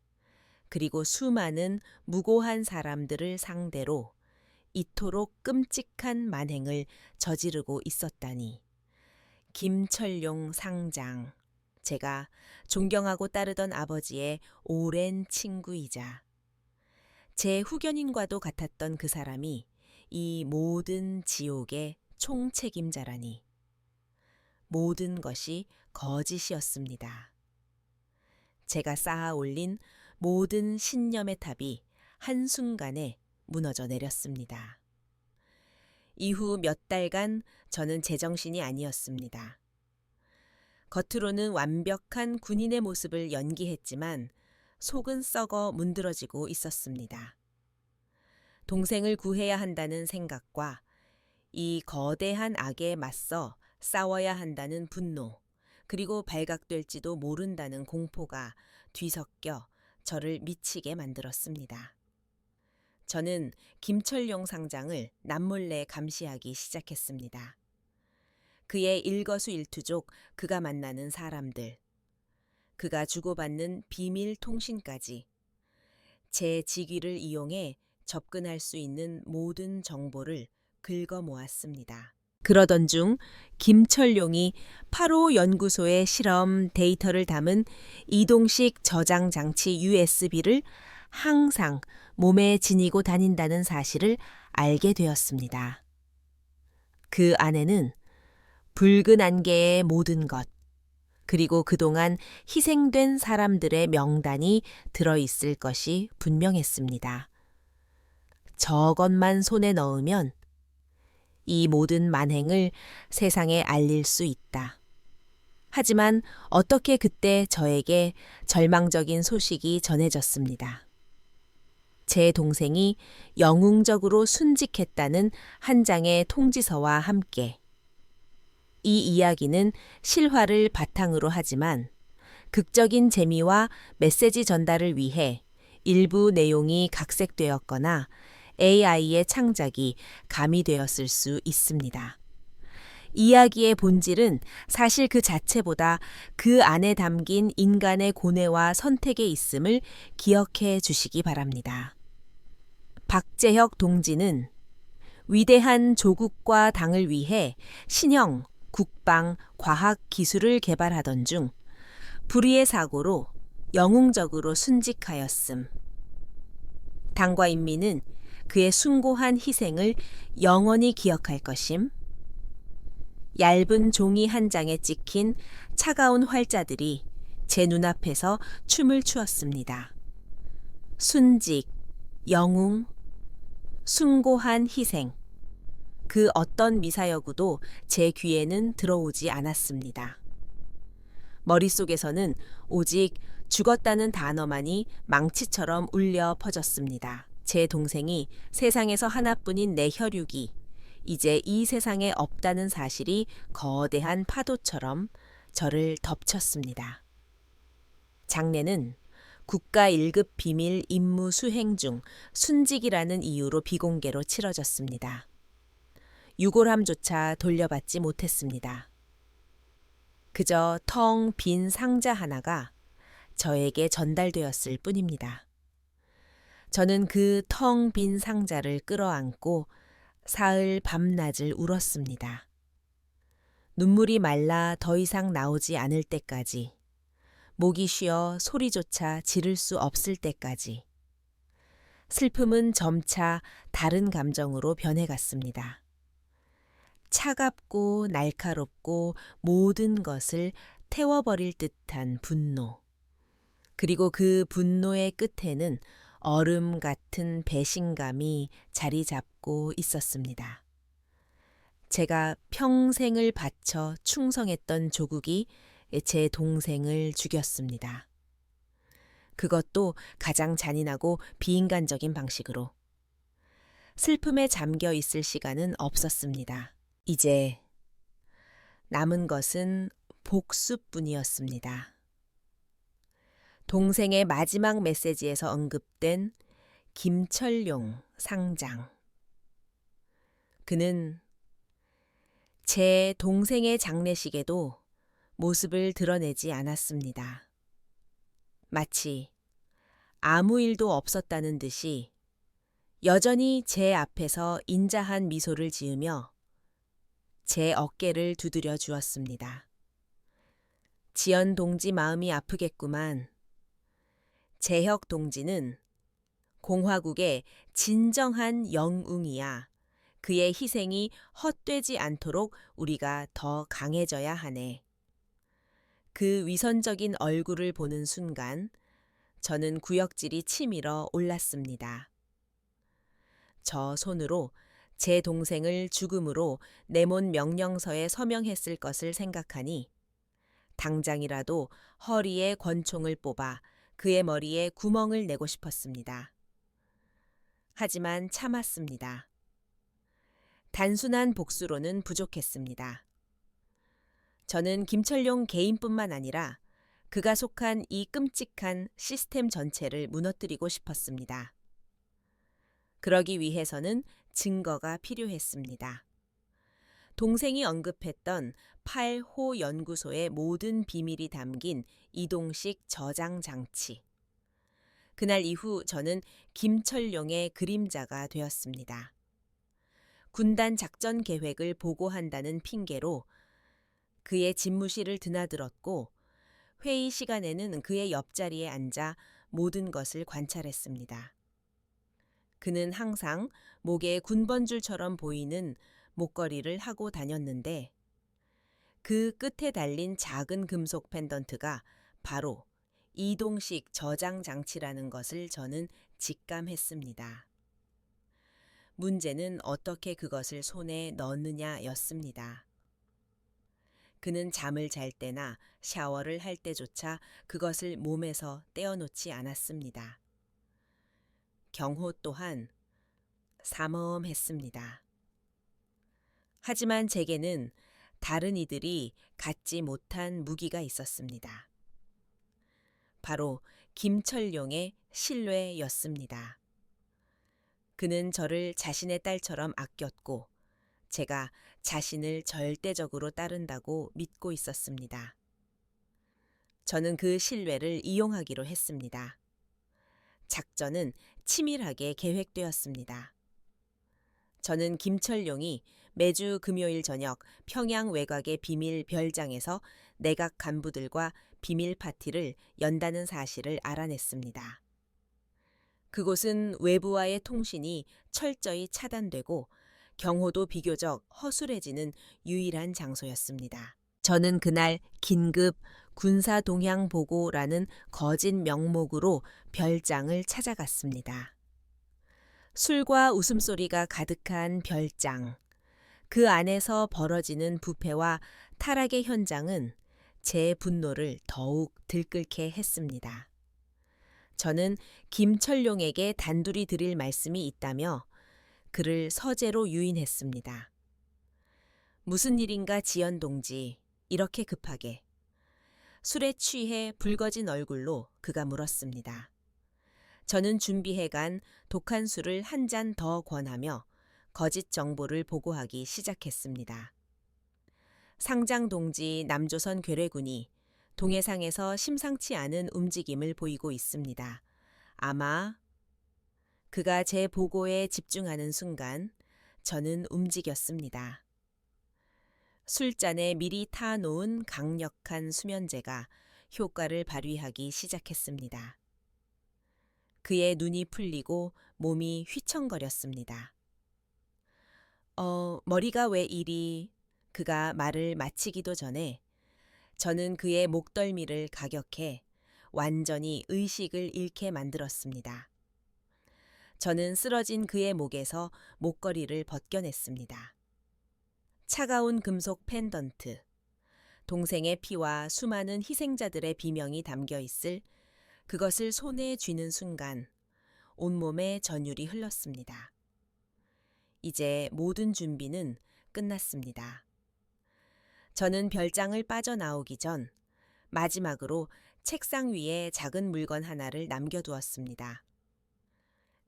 그리고 수많은 무고한 사람들을 상대로 이토록 끔찍한 만행을 저지르고 있었다니. 김철룡 상장, 제가 존경하고 따르던 아버지의 오랜 친구이자 제 후견인과도 같았던 그 사람이 이 모든 지옥의 총책임자라니. 모든 것이 거짓이었습니다. 제가 쌓아 올린 모든 신념의 탑이 한순간에 무너져 내렸습니다. 이후 몇 달간 저는 제정신이 아니었습니다. 겉으로는 완벽한 군인의 모습을 연기했지만 속은 썩어 문드러지고 있었습니다. 동생을 구해야 한다는 생각과 이 거대한 악에 맞서 싸워야 한다는 분노, 그리고 발각될지도 모른다는 공포가 뒤섞여 저를 미치게 만들었습니다. 저는 김철룡 상장을 남몰래 감시하기 시작했습니다. 그의 일거수일투족, 그가 만나는 사람들, 그가 주고받는 비밀 통신까지 제 직위를 이용해 접근할 수 있는 모든 정보를 긁어 모았습니다. 그러던 중 김철룡이 8호 연구소의 실험 데이터를 담은 이동식 저장 장치 USB를 항상 몸에 지니고 다닌다는 사실을 알게 되었습니다. 그 안에는 붉은 안개의 모든 것, 그리고 그동안 희생된 사람들의 명단이 들어있을 것이 분명했습니다. 저것만 손에 넣으면 이 모든 만행을 세상에 알릴 수 있다. 하지만 어떻게 그때 저에게 절망적인 소식이 전해졌습니다. 제 동생이 영웅적으로 순직했다는 한 장의 통지서와 함께. 이 이야기는 실화를 바탕으로 하지만 극적인 재미와 메시지 전달을 위해 일부 내용이 각색되었거나 AI의 창작이 가미되었을 수 있습니다. 이야기의 본질은 사실 그 자체보다 그 안에 담긴 인간의 고뇌와 선택에 있음을 기억해 주시기 바랍니다. 박재혁 동지는 위대한 조국과 당을 위해 신형, 국방, 과학 기술을 개발하던 중 불의의 사고로 영웅적으로 순직하였음. 당과 인민은 그의 숭고한 희생을 영원히 기억할 것임. 얇은 종이 한 장에 찍힌 차가운 활자들이 제 눈앞에서 춤을 추었습니다. 순직, 영웅, 숭고한 희생. 그 어떤 미사여구도 제 귀에는 들어오지 않았습니다. 머릿속에서는 오직 죽었다는 단어만이 망치처럼 울려 퍼졌습니다. 제 동생이 세상에서 하나뿐인 내 혈육이 이제 이 세상에 없다는 사실이 거대한 파도처럼 저를 덮쳤습니다. 장례는 국가 1급 비밀 임무 수행 중 순직이라는 이유로 비공개로 치러졌습니다. 유골함조차 돌려받지 못했습니다. 그저 텅 빈 상자 하나가 저에게 전달되었을 뿐입니다. 저는 그 텅 빈 상자를 끌어안고 사흘 밤낮을 울었습니다. 눈물이 말라 더 이상 나오지 않을 때까지, 목이 쉬어 소리조차 지를 수 없을 때까지. 슬픔은 점차 다른 감정으로 변해갔습니다. 차갑고 날카롭고 모든 것을 태워버릴 듯한 분노. 그리고 그 분노의 끝에는 얼음 같은 배신감이 자리 잡고 있었습니다. 제가 평생을 바쳐 충성했던 조국이 제 동생을 죽였습니다. 그것도 가장 잔인하고 비인간적인 방식으로. 슬픔에 잠겨 있을 시간은 없었습니다. 이제 남은 것은 복수뿐이었습니다. 동생의 마지막 메시지에서 언급된 김철용 상장. 그는 제 동생의 장례식에도 모습을 드러내지 않았습니다. 마치 아무 일도 없었다는 듯이 여전히 제 앞에서 인자한 미소를 지으며 제 어깨를 두드려 주었습니다. 지연 동지 마음이 아프겠구만. 재혁 동지는 공화국의 진정한 영웅이야. 그의 희생이 헛되지 않도록 우리가 더 강해져야 하네. 그 위선적인 얼굴을 보는 순간 저는 구역질이 치밀어 올랐습니다. 저 손으로 제 동생을 죽음으로 내몬 명령서에 서명했을 것을 생각하니 당장이라도 허리에 권총을 뽑아 그의 머리에 구멍을 내고 싶었습니다. 하지만 참았습니다. 단순한 복수로는 부족했습니다. 저는 김철용 개인뿐만 아니라 그가 속한 이 끔찍한 시스템 전체를 무너뜨리고 싶었습니다. 그러기 위해서는 증거가 필요했습니다. 동생이 언급했던 8호 연구소의 모든 비밀이 담긴 이동식 저장 장치. 그날 이후 저는 김철용의 그림자가 되었습니다. 군단 작전 계획을 보고한다는 핑계로 그의 집무실을 드나들었고 회의 시간에는 그의 옆자리에 앉아 모든 것을 관찰했습니다. 그는 항상 목에 군번줄처럼 보이는 목걸이를 하고 다녔는데 그 끝에 달린 작은 금속 펜던트가 바로 이동식 저장 장치라는 것을 저는 직감했습니다. 문제는 어떻게 그것을 손에 넣느냐였습니다. 그는 잠을 잘 때나 샤워를 할 때조차 그것을 몸에서 떼어놓지 않았습니다. 경호 또한 삼엄했습니다. 하지만 제게는 다른 이들이 갖지 못한 무기가 있었습니다. 바로 김철용의 신뢰였습니다. 그는 저를 자신의 딸처럼 아꼈고 제가 자신을 절대적으로 따른다고 믿고 있었습니다. 저는 그 신뢰를 이용하기로 했습니다. 작전은 치밀하게 계획되었습니다. 저는 김철용이 매주 금요일 저녁 평양 외곽의 비밀 별장에서 내각 간부들과 비밀 파티를 연다는 사실을 알아냈습니다. 그곳은 외부와의 통신이 철저히 차단되고 경호도 비교적 허술해지는 유일한 장소였습니다. 저는 그날 긴급 군사 동향 보고라는 거짓 명목으로 별장을 찾아갔습니다. 술과 웃음소리가 가득한 별장. 그 안에서 벌어지는 부패와 타락의 현장은 제 분노를 더욱 들끓게 했습니다. 저는 김철룡에게 단둘이 드릴 말씀이 있다며 그를 서재로 유인했습니다. 무슨 일인가 지연 동지, 이렇게 급하게. 술에 취해 붉어진 얼굴로 그가 물었습니다. 저는 준비해간 독한 술을 한 잔 더 권하며 거짓 정보를 보고하기 시작했습니다. 상장 동지 남조선 괴뢰군이 동해상에서 심상치 않은 움직임을 보이고 있습니다. 아마 그가 제 보고에 집중하는 순간 저는 움직였습니다. 술잔에 미리 타놓은 강력한 수면제가 효과를 발휘하기 시작했습니다. 그의 눈이 풀리고 몸이 휘청거렸습니다. 머리가 왜 이리... 그가 말을 마치기도 전에 저는 그의 목덜미를 가격해 완전히 의식을 잃게 만들었습니다. 저는 쓰러진 그의 목에서 목걸이를 벗겨냈습니다. 차가운 금속 펜던트, 동생의 피와 수많은 희생자들의 비명이 담겨 있을 그것을 손에 쥐는 순간 온몸에 전율이 흘렀습니다. 이제 모든 준비는 끝났습니다. 저는 별장을 빠져나오기 전 마지막으로 책상 위에 작은 물건 하나를 남겨두었습니다.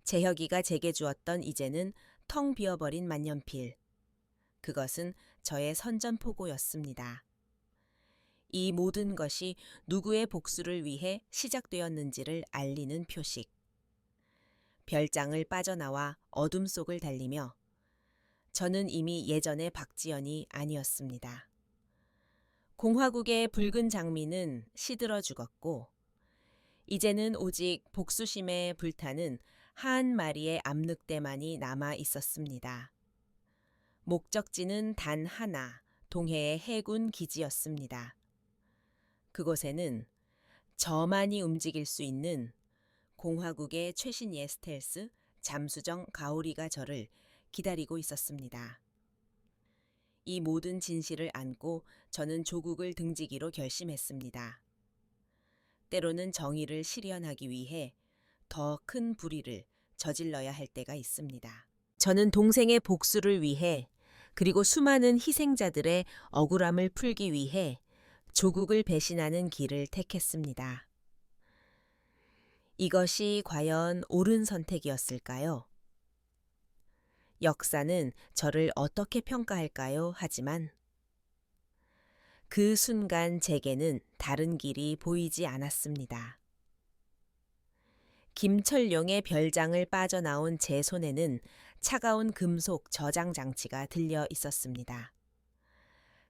재혁이가 제게 주었던 이제는 텅 비어버린 만년필. 그것은 저의 선전포고였습니다. 이 모든 것이 누구의 복수를 위해 시작되었는지를 알리는 표식. 별장을 빠져나와 어둠 속을 달리며 저는 이미 예전의 박지연이 아니었습니다. 공화국의 붉은 장미는 시들어 죽었고 이제는 오직 복수심에 불타는 한 마리의 암늑대만이 남아 있었습니다. 목적지는 단 하나, 동해의 해군 기지였습니다. 그곳에는 저만이 움직일 수 있는 공화국의 최신의 스텔스 잠수정 가오리가 저를 기다리고 있었습니다. 이 모든 진실을 안고 저는 조국을 등지기로 결심했습니다. 때로는 정의를 실현하기 위해 더 큰 불의를 저질러야 할 때가 있습니다. 저는 동생의 복수를 위해 그리고 수많은 희생자들의 억울함을 풀기 위해 조국을 배신하는 길을 택했습니다. 이것이 과연 옳은 선택이었을까요? 역사는 저를 어떻게 평가할까요? 하지만 그 순간 제게는 다른 길이 보이지 않았습니다. 김철룡의 별장을 빠져나온 제 손에는 차가운 금속 저장 장치가 들려 있었습니다.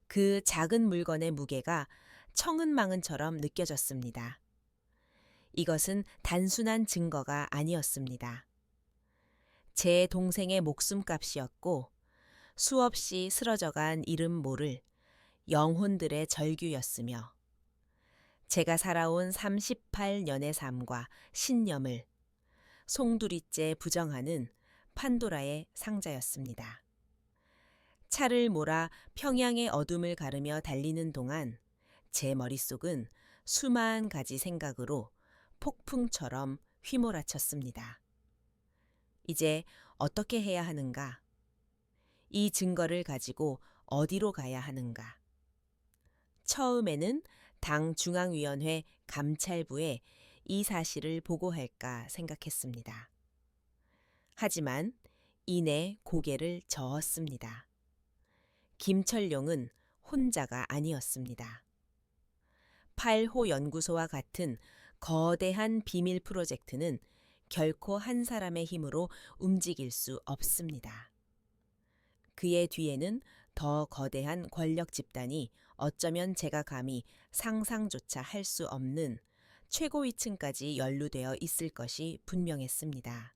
그 작은 물건의 무게가 청은망은처럼 느껴졌습니다. 이것은 단순한 증거가 아니었습니다. 제 동생의 목숨값이었고 수없이 쓰러져간 이름 모를 영혼들의 절규였으며 제가 살아온 38년의 삶과 신념을 송두리째 부정하는 판도라의 상자였습니다. 차를 몰아 평양의 어둠을 가르며 달리는 동안 제 머릿속은 수만 가지 생각으로 폭풍처럼 휘몰아쳤습니다. 이제 어떻게 해야 하는가? 이 증거를 가지고 어디로 가야 하는가? 처음에는 당 중앙위원회 감찰부에 이 사실을 보고할까 생각했습니다. 하지만 이내 고개를 저었습니다. 김철룡은 혼자가 아니었습니다. 8호 연구소와 같은 거대한 비밀 프로젝트는 결코 한 사람의 힘으로 움직일 수 없습니다. 그의 뒤에는 더 거대한 권력 집단이 어쩌면 제가 감히 상상조차 할 수 없는 최고위층까지 연루되어 있을 것이 분명했습니다.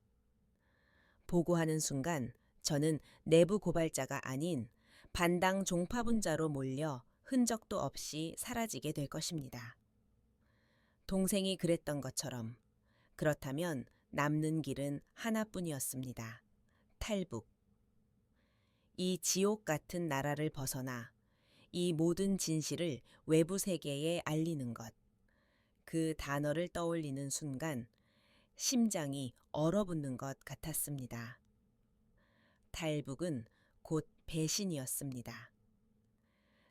보고하는 순간 저는 내부 고발자가 아닌 반당 종파분자로 몰려 흔적도 없이 사라지게 될 것입니다. 동생이 그랬던 것처럼 그렇다면 남는 길은 하나뿐이었습니다. 탈북. 이 지옥 같은 나라를 벗어나 이 모든 진실을 외부 세계에 알리는 것. 그 단어를 떠올리는 순간 심장이 얼어붙는 것 같았습니다. 탈북은 곧 배신이었습니다.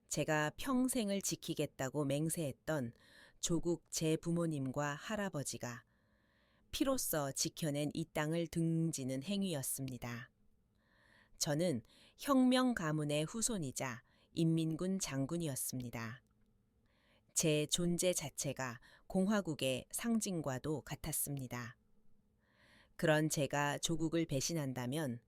제가 평생을 지키겠다고 맹세했던 조국 제 부모님과 할아버지가 피로써 지켜낸 이 땅을 등지는 행위였습니다. 저는 혁명 가문의 후손이자 인민군 장군이었습니다. 제 존재 자체가 공화국의 상징과도 같았습니다. 그런 제가 조국을 배신한다면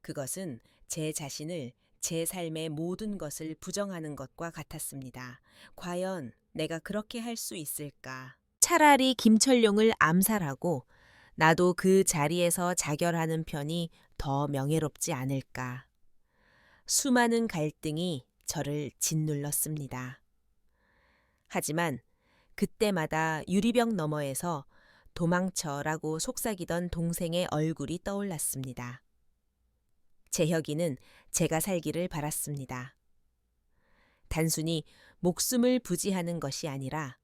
그것은 제 자신을 제 삶의 모든 것을 부정하는 것과 같았습니다. 과연 내가 그렇게 할 수 있을까? 차라리 김철룡을 암살하고 나도 그 자리에서 자결하는 편이 더 명예롭지 않을까. 수많은 갈등이 저를 짓눌렀습니다. 하지만 그때마다 유리병 너머에서 도망쳐라고 속삭이던 동생의 얼굴이 떠올랐습니다. 재혁이는 제가 살기를 바랐습니다. 단순히 목숨을 부지하는 것이 아니라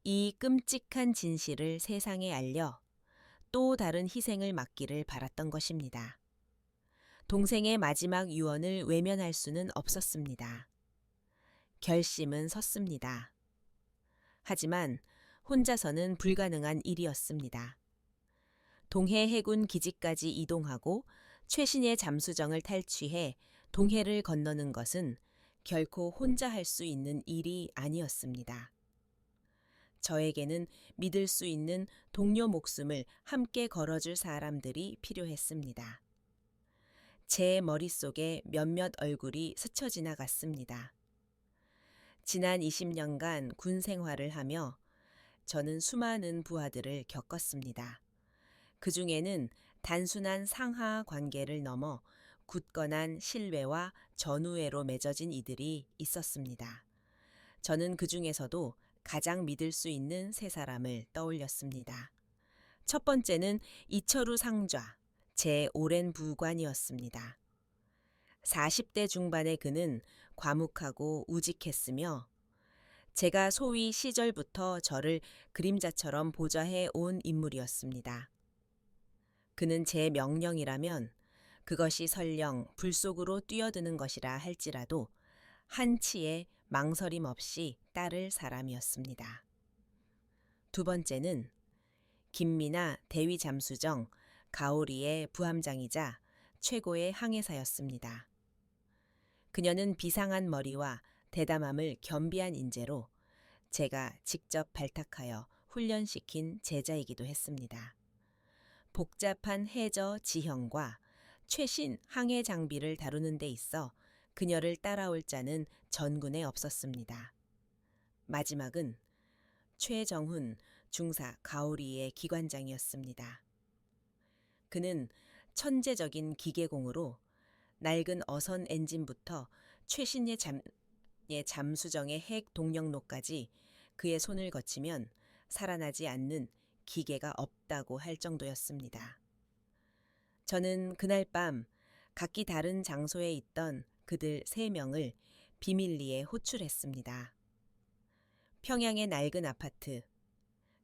이 끔찍한 진실을 세상에 알려 또 다른 희생을 막기를 바랐던 것입니다. 동생의 마지막 유언을 외면할 수는 없었습니다. 결심은 섰습니다. 하지만 혼자서는 불가능한 일이었습니다. 동해 해군 기지까지 이동하고 최신의 잠수정을 탈취해 동해를 건너는 것은 결코 혼자 할 수 있는 일이 아니었습니다. 저에게는 믿을 수 있는 동료 목숨을 함께 걸어줄 사람들이 필요했습니다. 제 머릿속에 몇몇 얼굴이 스쳐 지나갔습니다. 지난 20년간 군 생활을 하며 저는 수많은 부하들을 겪었습니다. 그 중에는 단순한 상하 관계를 넘어 굳건한 신뢰와 전우애로 맺어진 이들이 있었습니다. 저는 그 중에서도 가장 믿을 수 있는 세 사람을 떠올렸습니다. 첫 번째는 이철우 상좌, 제 오랜 부관이었습니다. 40대 중반의 그는 과묵하고 우직했으며 제가 소위 시절부터 저를 그림자처럼 보좌해 온 인물이었습니다. 그는 제 명령이라면 그것이 설령 불 속으로 뛰어드는 것이라 할지라도 한치의 망설임 없이 따를 사람이었습니다. 두 번째는 김미나 대위 잠수정 가오리의 부함장이자 최고의 항해사였습니다. 그녀는 비상한 머리와 대담함을 겸비한 인재로 제가 직접 발탁하여 훈련시킨 제자이기도 했습니다. 복잡한 해저 지형과 최신 항해 장비를 다루는 데 있어 그녀를 따라올 자는 전군에 없었습니다. 마지막은 최정훈 중사 가오리의 기관장이었습니다. 그는 천재적인 기계공으로 낡은 어선 엔진부터 최신의 잠수정의 핵 동력로까지 그의 손을 거치면 살아나지 않는 기계가 없다고 할 정도였습니다. 저는 그날 밤 각기 다른 장소에 있던 그들 3명을 비밀리에 호출했습니다. 평양의 낡은 아파트,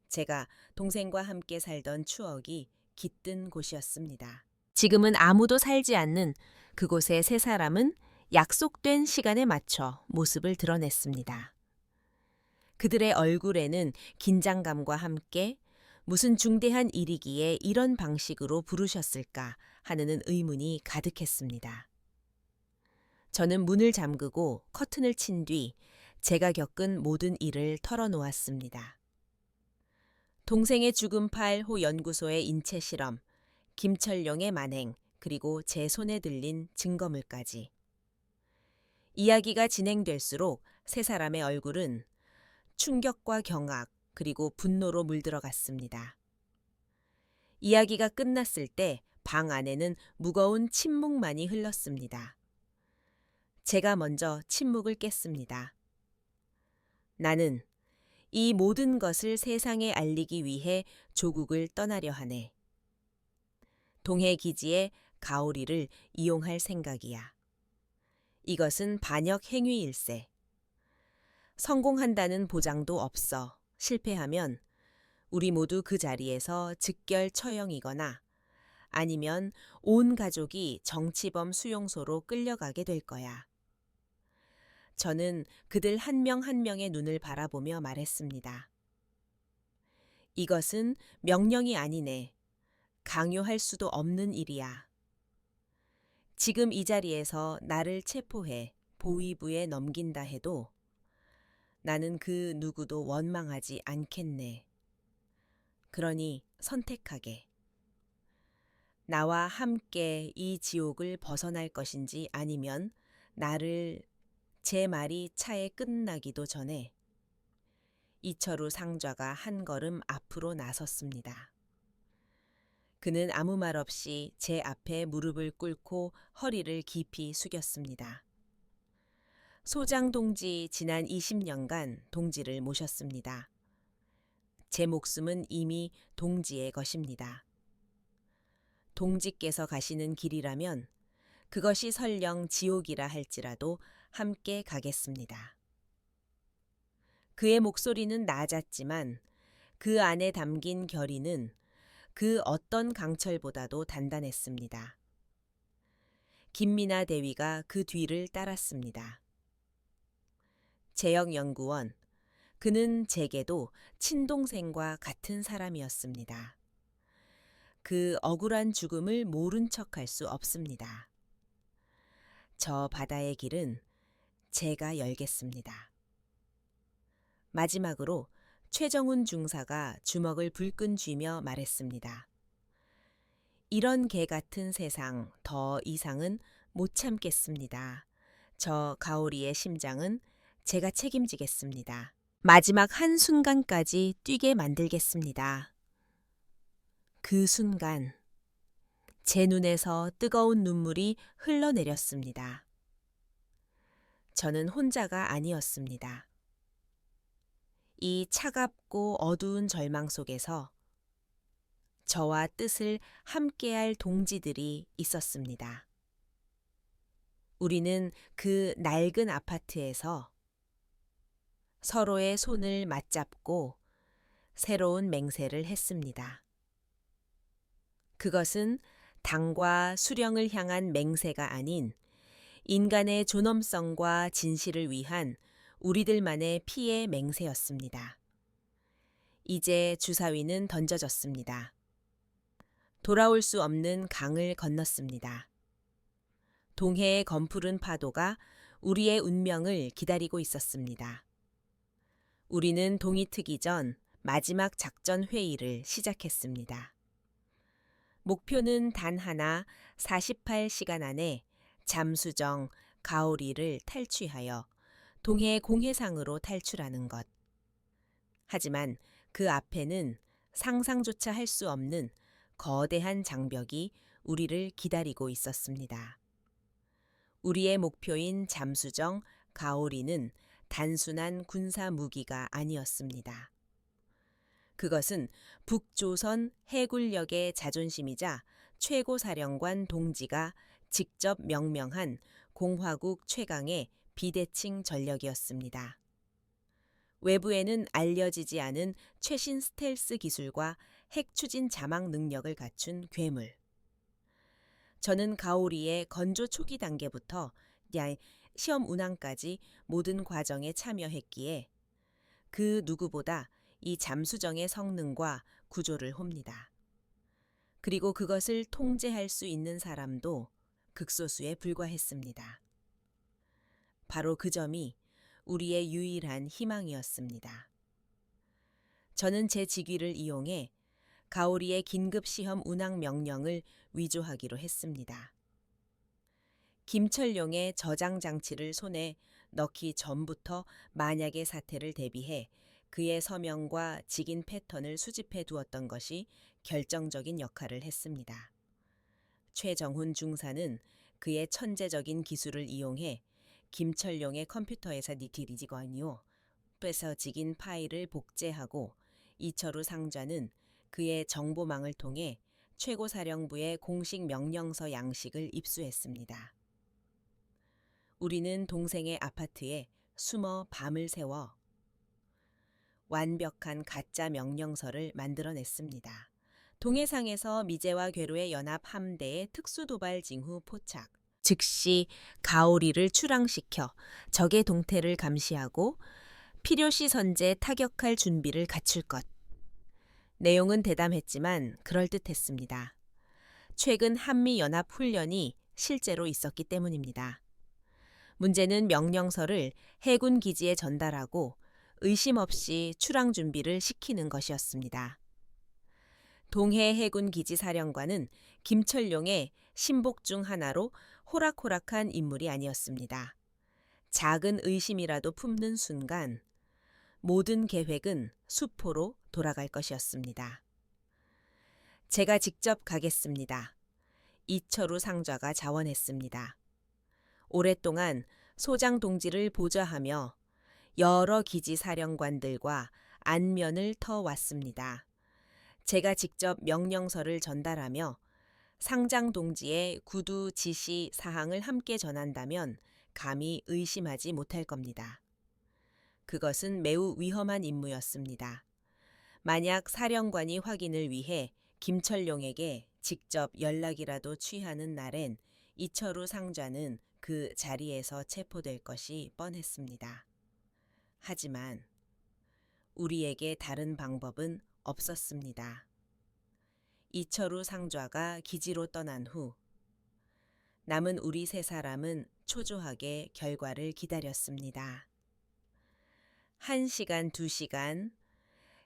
제가 동생과 함께 살던 추억이 깃든 곳이었습니다. 지금은 아무도 살지 않는 그곳의 3사람은 약속된 시간에 맞춰 모습을 드러냈습니다. 그들의 얼굴에는 긴장감과 함께 무슨 중대한 일이기에 이런 방식으로 부르셨을까 하는 의문이 가득했습니다. 저는 문을 잠그고 커튼을 친 뒤 제가 겪은 모든 일을 털어놓았습니다. 동생의 죽음 파일 호 연구소의 인체 실험, 김철룡의 만행, 그리고 제 손에 들린 증거물까지. 이야기가 진행될수록 세 사람의 얼굴은 충격과 경악 그리고 분노로 물들어갔습니다. 이야기가 끝났을 때 방 안에는 무거운 침묵만이 흘렀습니다. 제가 먼저 침묵을 깼습니다. 나는 이 모든 것을 세상에 알리기 위해 조국을 떠나려 하네. 동해 기지에 가오리를 이용할 생각이야. 이것은 반역 행위일세. 성공한다는 보장도 없어. 실패하면 우리 모두 그 자리에서 즉결 처형이거나 아니면 온 가족이 정치범 수용소로 끌려가게 될 거야. 저는 그들 한 명 한 명의 눈을 바라보며 말했습니다. 이것은 명령이 아니네. 강요할 수도 없는 일이야. 지금 이 자리에서 나를 체포해 보위부에 넘긴다 해도 나는 그 누구도 원망하지 않겠네. 그러니 선택하게. 나와 함께 이 지옥을 벗어날 것인지 아니면 나를 제 말이 차에 끝나기도 전에 이철우 상좌가 한 걸음 앞으로 나섰습니다. 그는 아무 말 없이 제 앞에 무릎을 꿇고 허리를 깊이 숙였습니다. 소장 동지 지난 20년간 동지를 모셨습니다. 제 목숨은 이미 동지의 것입니다. 동지께서 가시는 길이라면 그것이 설령 지옥이라 할지라도 함께 가겠습니다. 그의 목소리는 낮았지만 그 안에 담긴 결의는 그 어떤 강철보다도 단단했습니다. 김미나 대위가 그 뒤를 따랐습니다. 재영연구원, 그는 제게도 친동생과 같은 사람이었습니다. 그 억울한 죽음을 모른 척할 수 없습니다. 저 바다의 길은 제가 열겠습니다. 마지막으로 최정훈 중사가 주먹을 불끈 쥐며 말했습니다. 이런 개 같은 세상 더 이상은 못 참겠습니다. 저 가오리의 심장은 제가 책임지겠습니다. 마지막 한 순간까지 뛰게 만들겠습니다. 그 순간 제 눈에서 뜨거운 눈물이 흘러내렸습니다. 저는 혼자가 아니었습니다. 이 차갑고 어두운 절망 속에서 저와 뜻을 함께할 동지들이 있었습니다. 우리는 그 낡은 아파트에서 서로의 손을 맞잡고 새로운 맹세를 했습니다. 그것은 당과 수령을 향한 맹세가 아닌 인간의 존엄성과 진실을 위한 우리들만의 피의 맹세였습니다. 이제 주사위는 던져졌습니다. 돌아올 수 없는 강을 건넜습니다. 동해의 검푸른 파도가 우리의 운명을 기다리고 있었습니다. 우리는 동이 트기 전 마지막 작전 회의를 시작했습니다. 목표는 단 하나, 48시간 안에 잠수정 가오리를 탈취하여 동해 공해상으로 탈출하는 것. 하지만 그 앞에는 상상조차 할 수 없는 거대한 장벽이 우리를 기다리고 있었습니다. 우리의 목표인 잠수정 가오리는 단순한 군사 무기가 아니었습니다. 그것은 북조선 해군력의 자존심이자 최고사령관 동지가 직접 명명한 공화국 최강의 비대칭 전력이었습니다. 외부에는 알려지지 않은 최신 스텔스 기술과 핵 추진 자막 능력을 갖춘 괴물. 저는 가오리의 건조 초기 단계부터 시험 운항까지 모든 과정에 참여했기에 그 누구보다 이 잠수정의 성능과 구조를 홉니다. 그리고 그것을 통제할 수 있는 사람도 극소수에 불과했습니다. 바로 그 점이 우리의 유일한 희망이었습니다. 저는 제 직위를 이용해 가오리의 긴급 시험 운항 명령을 위조하기로 했습니다. 김철룡의 저장 장치를 손에 넣기 전부터 만약의 사태를 대비해 그의 서명과 직인 패턴을 수집해 두었던 것이 결정적인 역할을 했습니다. 최정훈 중사는 그의 천재적인 기술을 이용해 김철룡의 컴퓨터에서 니티리지관이요 뺏어직인 파일을 복제하고 이철우 상좌는 그의 정보망을 통해 최고사령부의 공식 명령서 양식을 입수했습니다. 우리는 동생의 아파트에 숨어 밤을 새워 완벽한 가짜 명령서를 만들어냈습니다. 동해상에서 미제와 괴로의 연합 함대의 특수도발 징후 포착, 즉시 가오리를 출항시켜 적의 동태를 감시하고 필요시 선제 타격할 준비를 갖출 것. 내용은 대담했지만 그럴듯했습니다. 최근 한미연합 훈련이 실제로 있었기 때문입니다. 문제는 명령서를 해군 기지에 전달하고 의심 없이 출항 준비를 시키는 것이었습니다. 동해 해군 기지 사령관은 김철룡의 신복 중 하나로 호락호락한 인물이 아니었습니다. 작은 의심이라도 품는 순간 모든 계획은 수포로 돌아갈 것이었습니다. 제가 직접 가겠습니다. 이철우 상좌가 자원했습니다. 오랫동안 소장 동지를 보좌하며 여러 기지 사령관들과 안면을 터왔습니다. 제가 직접 명령서를 전달하며 상장 동지의 구두 지시 사항을 함께 전한다면 감히 의심하지 못할 겁니다. 그것은 매우 위험한 임무였습니다. 만약 사령관이 확인을 위해 김철룡에게 직접 연락이라도 취하는 날엔 이철우 상좌는 그 자리에서 체포될 것이 뻔했습니다. 하지만 우리에게 다른 방법은 없었습니다. 이철우 상좌가 기지로 떠난 후 남은 우리 세 사람은 초조하게 결과를 기다렸습니다. 1시간, 2시간,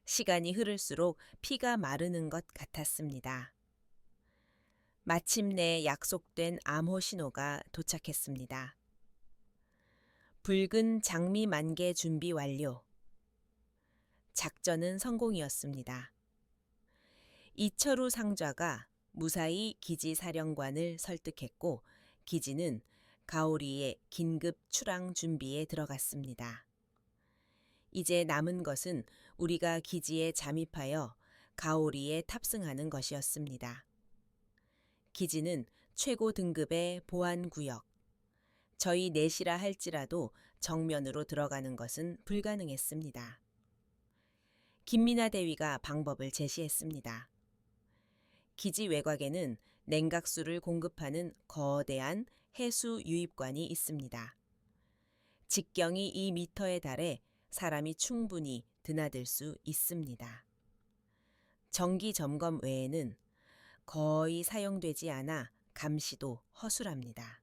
시간이 흐를수록 피가 마르는 것 같았습니다. 마침내 약속된 암호 신호가 도착했습니다. 붉은 장미 만개 준비 완료. 작전은 성공이었습니다. 이철우 상좌가 무사히 기지 사령관을 설득했고 기지는 가오리의 긴급 출항 준비에 들어갔습니다. 이제 남은 것은 우리가 기지에 잠입하여 가오리에 탑승하는 것이었습니다. 기지는 최고 등급의 보안구역. 저희 넷이라 할지라도 정면으로 들어가는 것은 불가능했습니다. 김민하 대위가 방법을 제시했습니다. 기지 외곽에는 냉각수를 공급하는 거대한 해수 유입관이 있습니다. 직경이 2m에 달해 사람이 충분히 드나들 수 있습니다. 정기 점검 외에는 거의 사용되지 않아 감시도 허술합니다.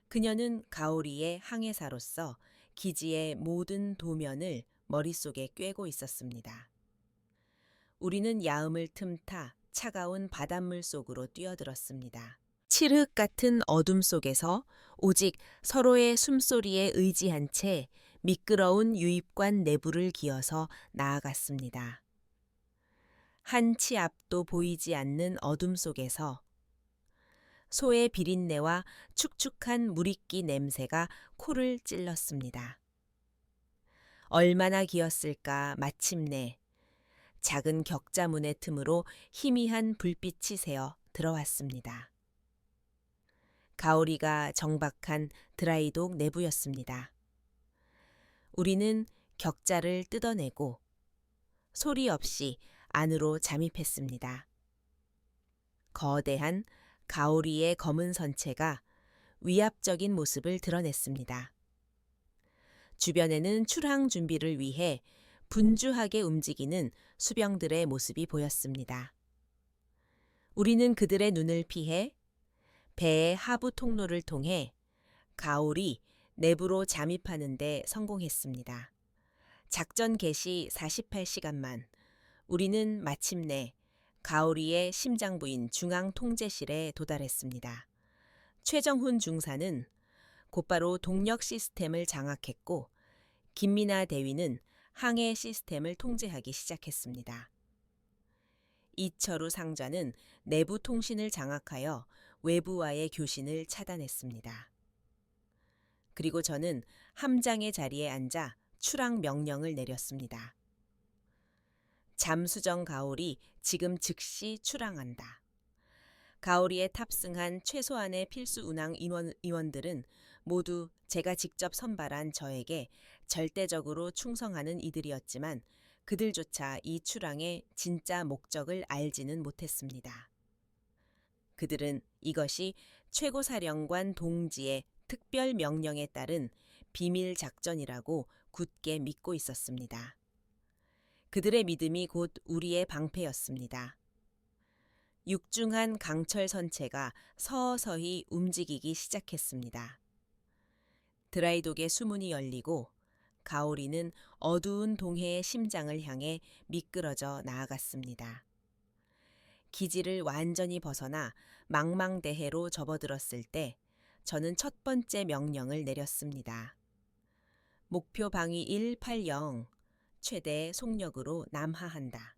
그녀는 가오리의 항해사로서 기지의 모든 도면을 머릿속에 꿰고 있었습니다. 우리는 야음을 틈타 차가운 바닷물 속으로 뛰어들었습니다. 칠흑 같은 어둠 속에서 오직 서로의 숨소리에 의지한 채 미끄러운 유입관 내부를 기어서 나아갔습니다. 한 치 앞도 보이지 않는 어둠 속에서 소의 비린내와 축축한 물이끼 냄새가 코를 찔렀습니다. 얼마나 기었을까 마침내 작은 격자문의 틈으로 희미한 불빛이 새어 들어왔습니다. 가오리가 정박한 드라이독 내부였습니다. 우리는 격자를 뜯어내고 소리 없이 안으로 잠입했습니다. 거대한 가오리의 검은 선체가 위압적인 모습을 드러냈습니다. 주변에는 출항 준비를 위해 분주하게 움직이는 수병들의 모습이 보였습니다. 우리는 그들의 눈을 피해 배의 하부 통로를 통해 가오리 내부로 잠입하는 데 성공했습니다. 작전 개시 48시간만 우리는 마침내 가오리의 심장부인 중앙통제실에 도달했습니다. 최정훈 중사는 곧바로 동력 시스템을 장악했고 김민아 대위는 항해 시스템을 통제하기 시작했습니다. 이철우 상좌는 내부 통신을 장악하여 외부와의 교신을 차단했습니다. 그리고 저는 함장의 자리에 앉아 출항 명령을 내렸습니다. 잠수정 가오리 지금 즉시 출항한다. 가오리에 탑승한 최소한의 필수 운항 인원들은 모두 제가 직접 선발한 저에게 절대적으로 충성하는 이들이었지만 그들조차 이 출항의 진짜 목적을 알지는 못했습니다. 그들은 이것이 최고사령관 동지의 특별 명령에 따른 비밀 작전이라고 굳게 믿고 있었습니다. 그들의 믿음이 곧 우리의 방패였습니다. 육중한 강철 선체가 서서히 움직이기 시작했습니다. 드라이독의 수문이 열리고 가오리는 어두운 동해의 심장을 향해 미끄러져 나아갔습니다. 기지를 완전히 벗어나 망망대해로 접어들었을 때 저는 첫 번째 명령을 내렸습니다. 목표 방위 180, 최대 속력으로 남하한다.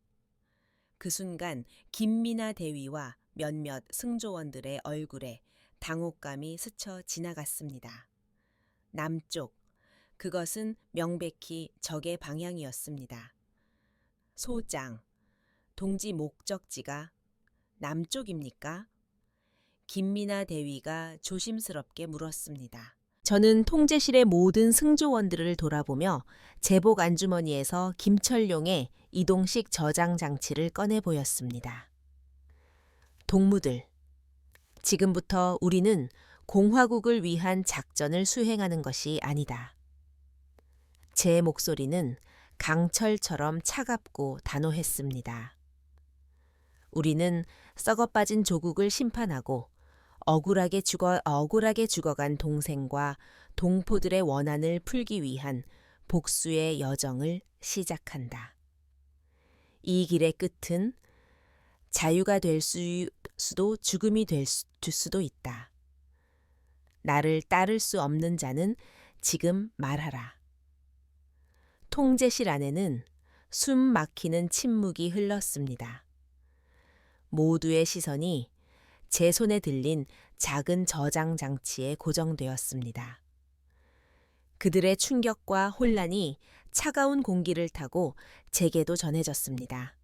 그 순간 김민아 대위와 몇몇 승조원들의 얼굴에 당혹감이 스쳐 지나갔습니다. 남쪽, 그것은 명백히 적의 방향이었습니다. 소장, 동지 목적지가 남쪽입니까? 김민아 대위가 조심스럽게 물었습니다. 저는 통제실의 모든 승조원들을 돌아보며 제복 안주머니에서 김철룡의 이동식 저장 장치를 꺼내 보였습니다. 동무들, 지금부터 우리는 공화국을 위한 작전을 수행하는 것이 아니다. 제 목소리는 강철처럼 차갑고 단호했습니다. 우리는 썩어빠진 조국을 심판하고 억울하게 죽어간 동생과 동포들의 원한을 풀기 위한 복수의 여정을 시작한다. 이 길의 끝은 자유가 될 수도 죽음이 될 수도 있다. 나를 따를 수 없는 자는 지금 말하라. 통제실 안에는 숨 막히는 침묵이 흘렀습니다. 모두의 시선이 제 손에 들린 작은 저장 장치에 고정되었습니다. 그들의 충격과 혼란이 차가운 공기를 타고 제게도 전해졌습니다.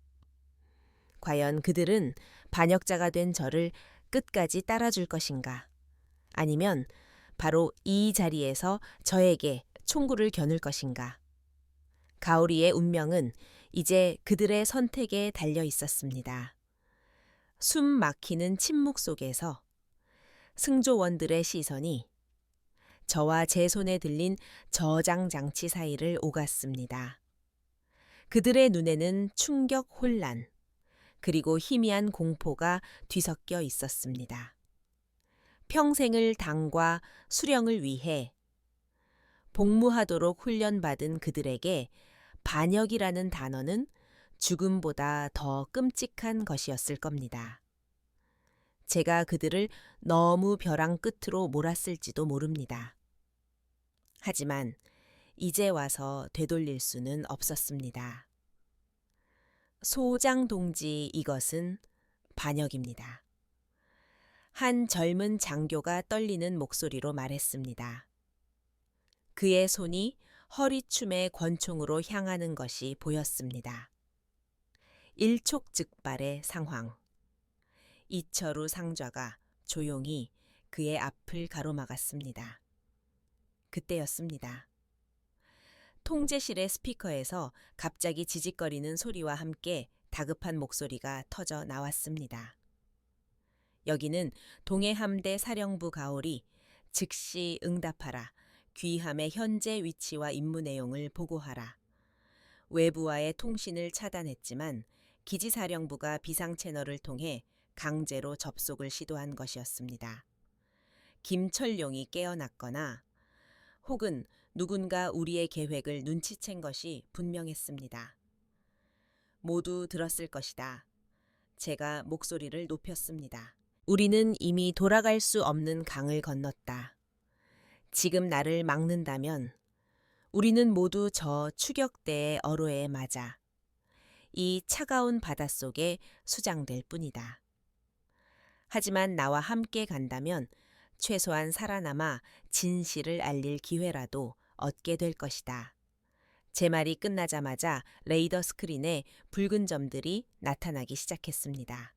과연 그들은 반역자가 된 저를 끝까지 따라줄 것인가? 아니면 바로 이 자리에서 저에게 총구를 겨눌 것인가? 가오리의 운명은 이제 그들의 선택에 달려 있었습니다. 숨 막히는 침묵 속에서 승조원들의 시선이 저와 제 손에 들린 저장 장치 사이를 오갔습니다. 그들의 눈에는 충격, 혼란, 그리고 희미한 공포가 뒤섞여 있었습니다. 평생을 당과 수령을 위해 복무하도록 훈련받은 그들에게 반역이라는 단어는 죽음보다 더 끔찍한 것이었을 겁니다. 제가 그들을 너무 벼랑 끝으로 몰았을지도 모릅니다. 하지만 이제 와서 되돌릴 수는 없었습니다. 소장 동지, 이것은 반역입니다. 한 젊은 장교가 떨리는 목소리로 말했습니다. 그의 손이 허리춤의 권총으로 향하는 것이 보였습니다. 일촉즉발의 상황. 이철우 상좌가 조용히 그의 앞을 가로막았습니다. 그때였습니다. 통제실의 스피커에서 갑자기 지직거리는 소리와 함께 다급한 목소리가 터져 나왔습니다. 여기는 동해함대 사령부 가오리, 즉시 응답하라. 귀함의 현재 위치와 임무 내용을 보고하라. 외부와의 통신을 차단했지만 기지사령부가 비상채널을 통해 강제로 접속을 시도한 것이었습니다. 김철룡이 깨어났거나 혹은 누군가 우리의 계획을 눈치챈 것이 분명했습니다. 모두 들었을 것이다. 제가 목소리를 높였습니다. 우리는 이미 돌아갈 수 없는 강을 건넜다. 지금 나를 막는다면 우리는 모두 저 추격대의 어로에 맞아 이 차가운 바닷속에 수장될 뿐이다. 하지만 나와 함께 간다면 최소한 살아남아 진실을 알릴 기회라도 얻게 될 것이다. 제 말이 끝나자마자 레이더 스크린에 붉은 점들이 나타나기 시작했습니다.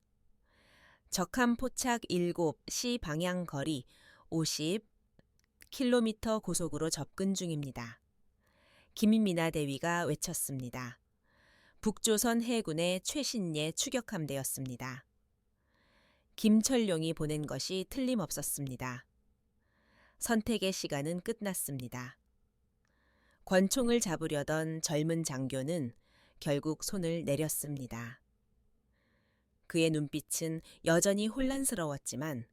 적함 포착 7시 방향 거리 50km 고속으로 접근 중입니다. 김민아 대위가 외쳤습니다. 북조선 해군의 최신예 추격함대였습니다. 김철룡이 보낸 것이 틀림없었습니다. 선택의 시간은 끝났습니다. 권총을 잡으려던 젊은 장교는 결국 손을 내렸습니다. 그의 눈빛은 여전히 혼란스러웠지만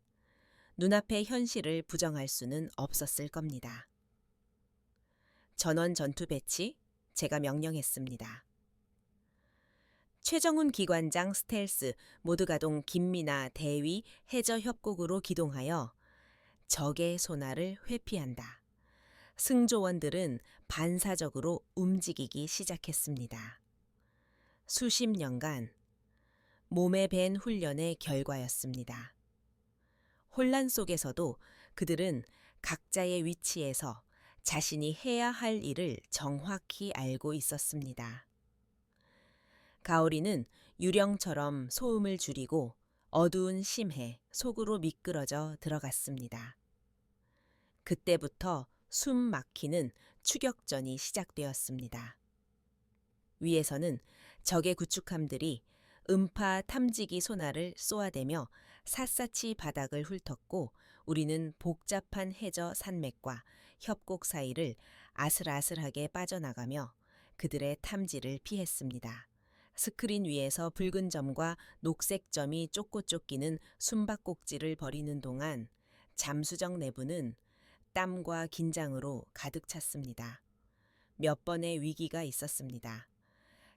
눈앞의 현실을 부정할 수는 없었을 겁니다. 전원 전투 배치, 제가 명령했습니다. 최정훈 기관장 스텔스 모두 가동 김민아 대위 해저 협곡으로 기동하여 적의 소나를 회피한다. 승조원들은 반사적으로 움직이기 시작했습니다. 수십 년간 몸에 밴 훈련의 결과였습니다. 혼란 속에서도 그들은 각자의 위치에서 자신이 해야 할 일을 정확히 알고 있었습니다. 가오리는 유령처럼 소음을 줄이고 어두운 심해 속으로 미끄러져 들어갔습니다. 그때부터 숨 막히는 추격전이 시작되었습니다. 위에서는 적의 구축함들이 음파 탐지기 소나를 쏘아대며 샅샅이 바닥을 훑었고 우리는 복잡한 해저 산맥과 협곡 사이를 아슬아슬하게 빠져나가며 그들의 탐지를 피했습니다. 스크린 위에서 붉은 점과 녹색 점이 쫓고 쫓기는 숨바꼭질을 벌이는 동안 잠수정 내부는 땀과 긴장으로 가득 찼습니다. 몇 번의 위기가 있었습니다.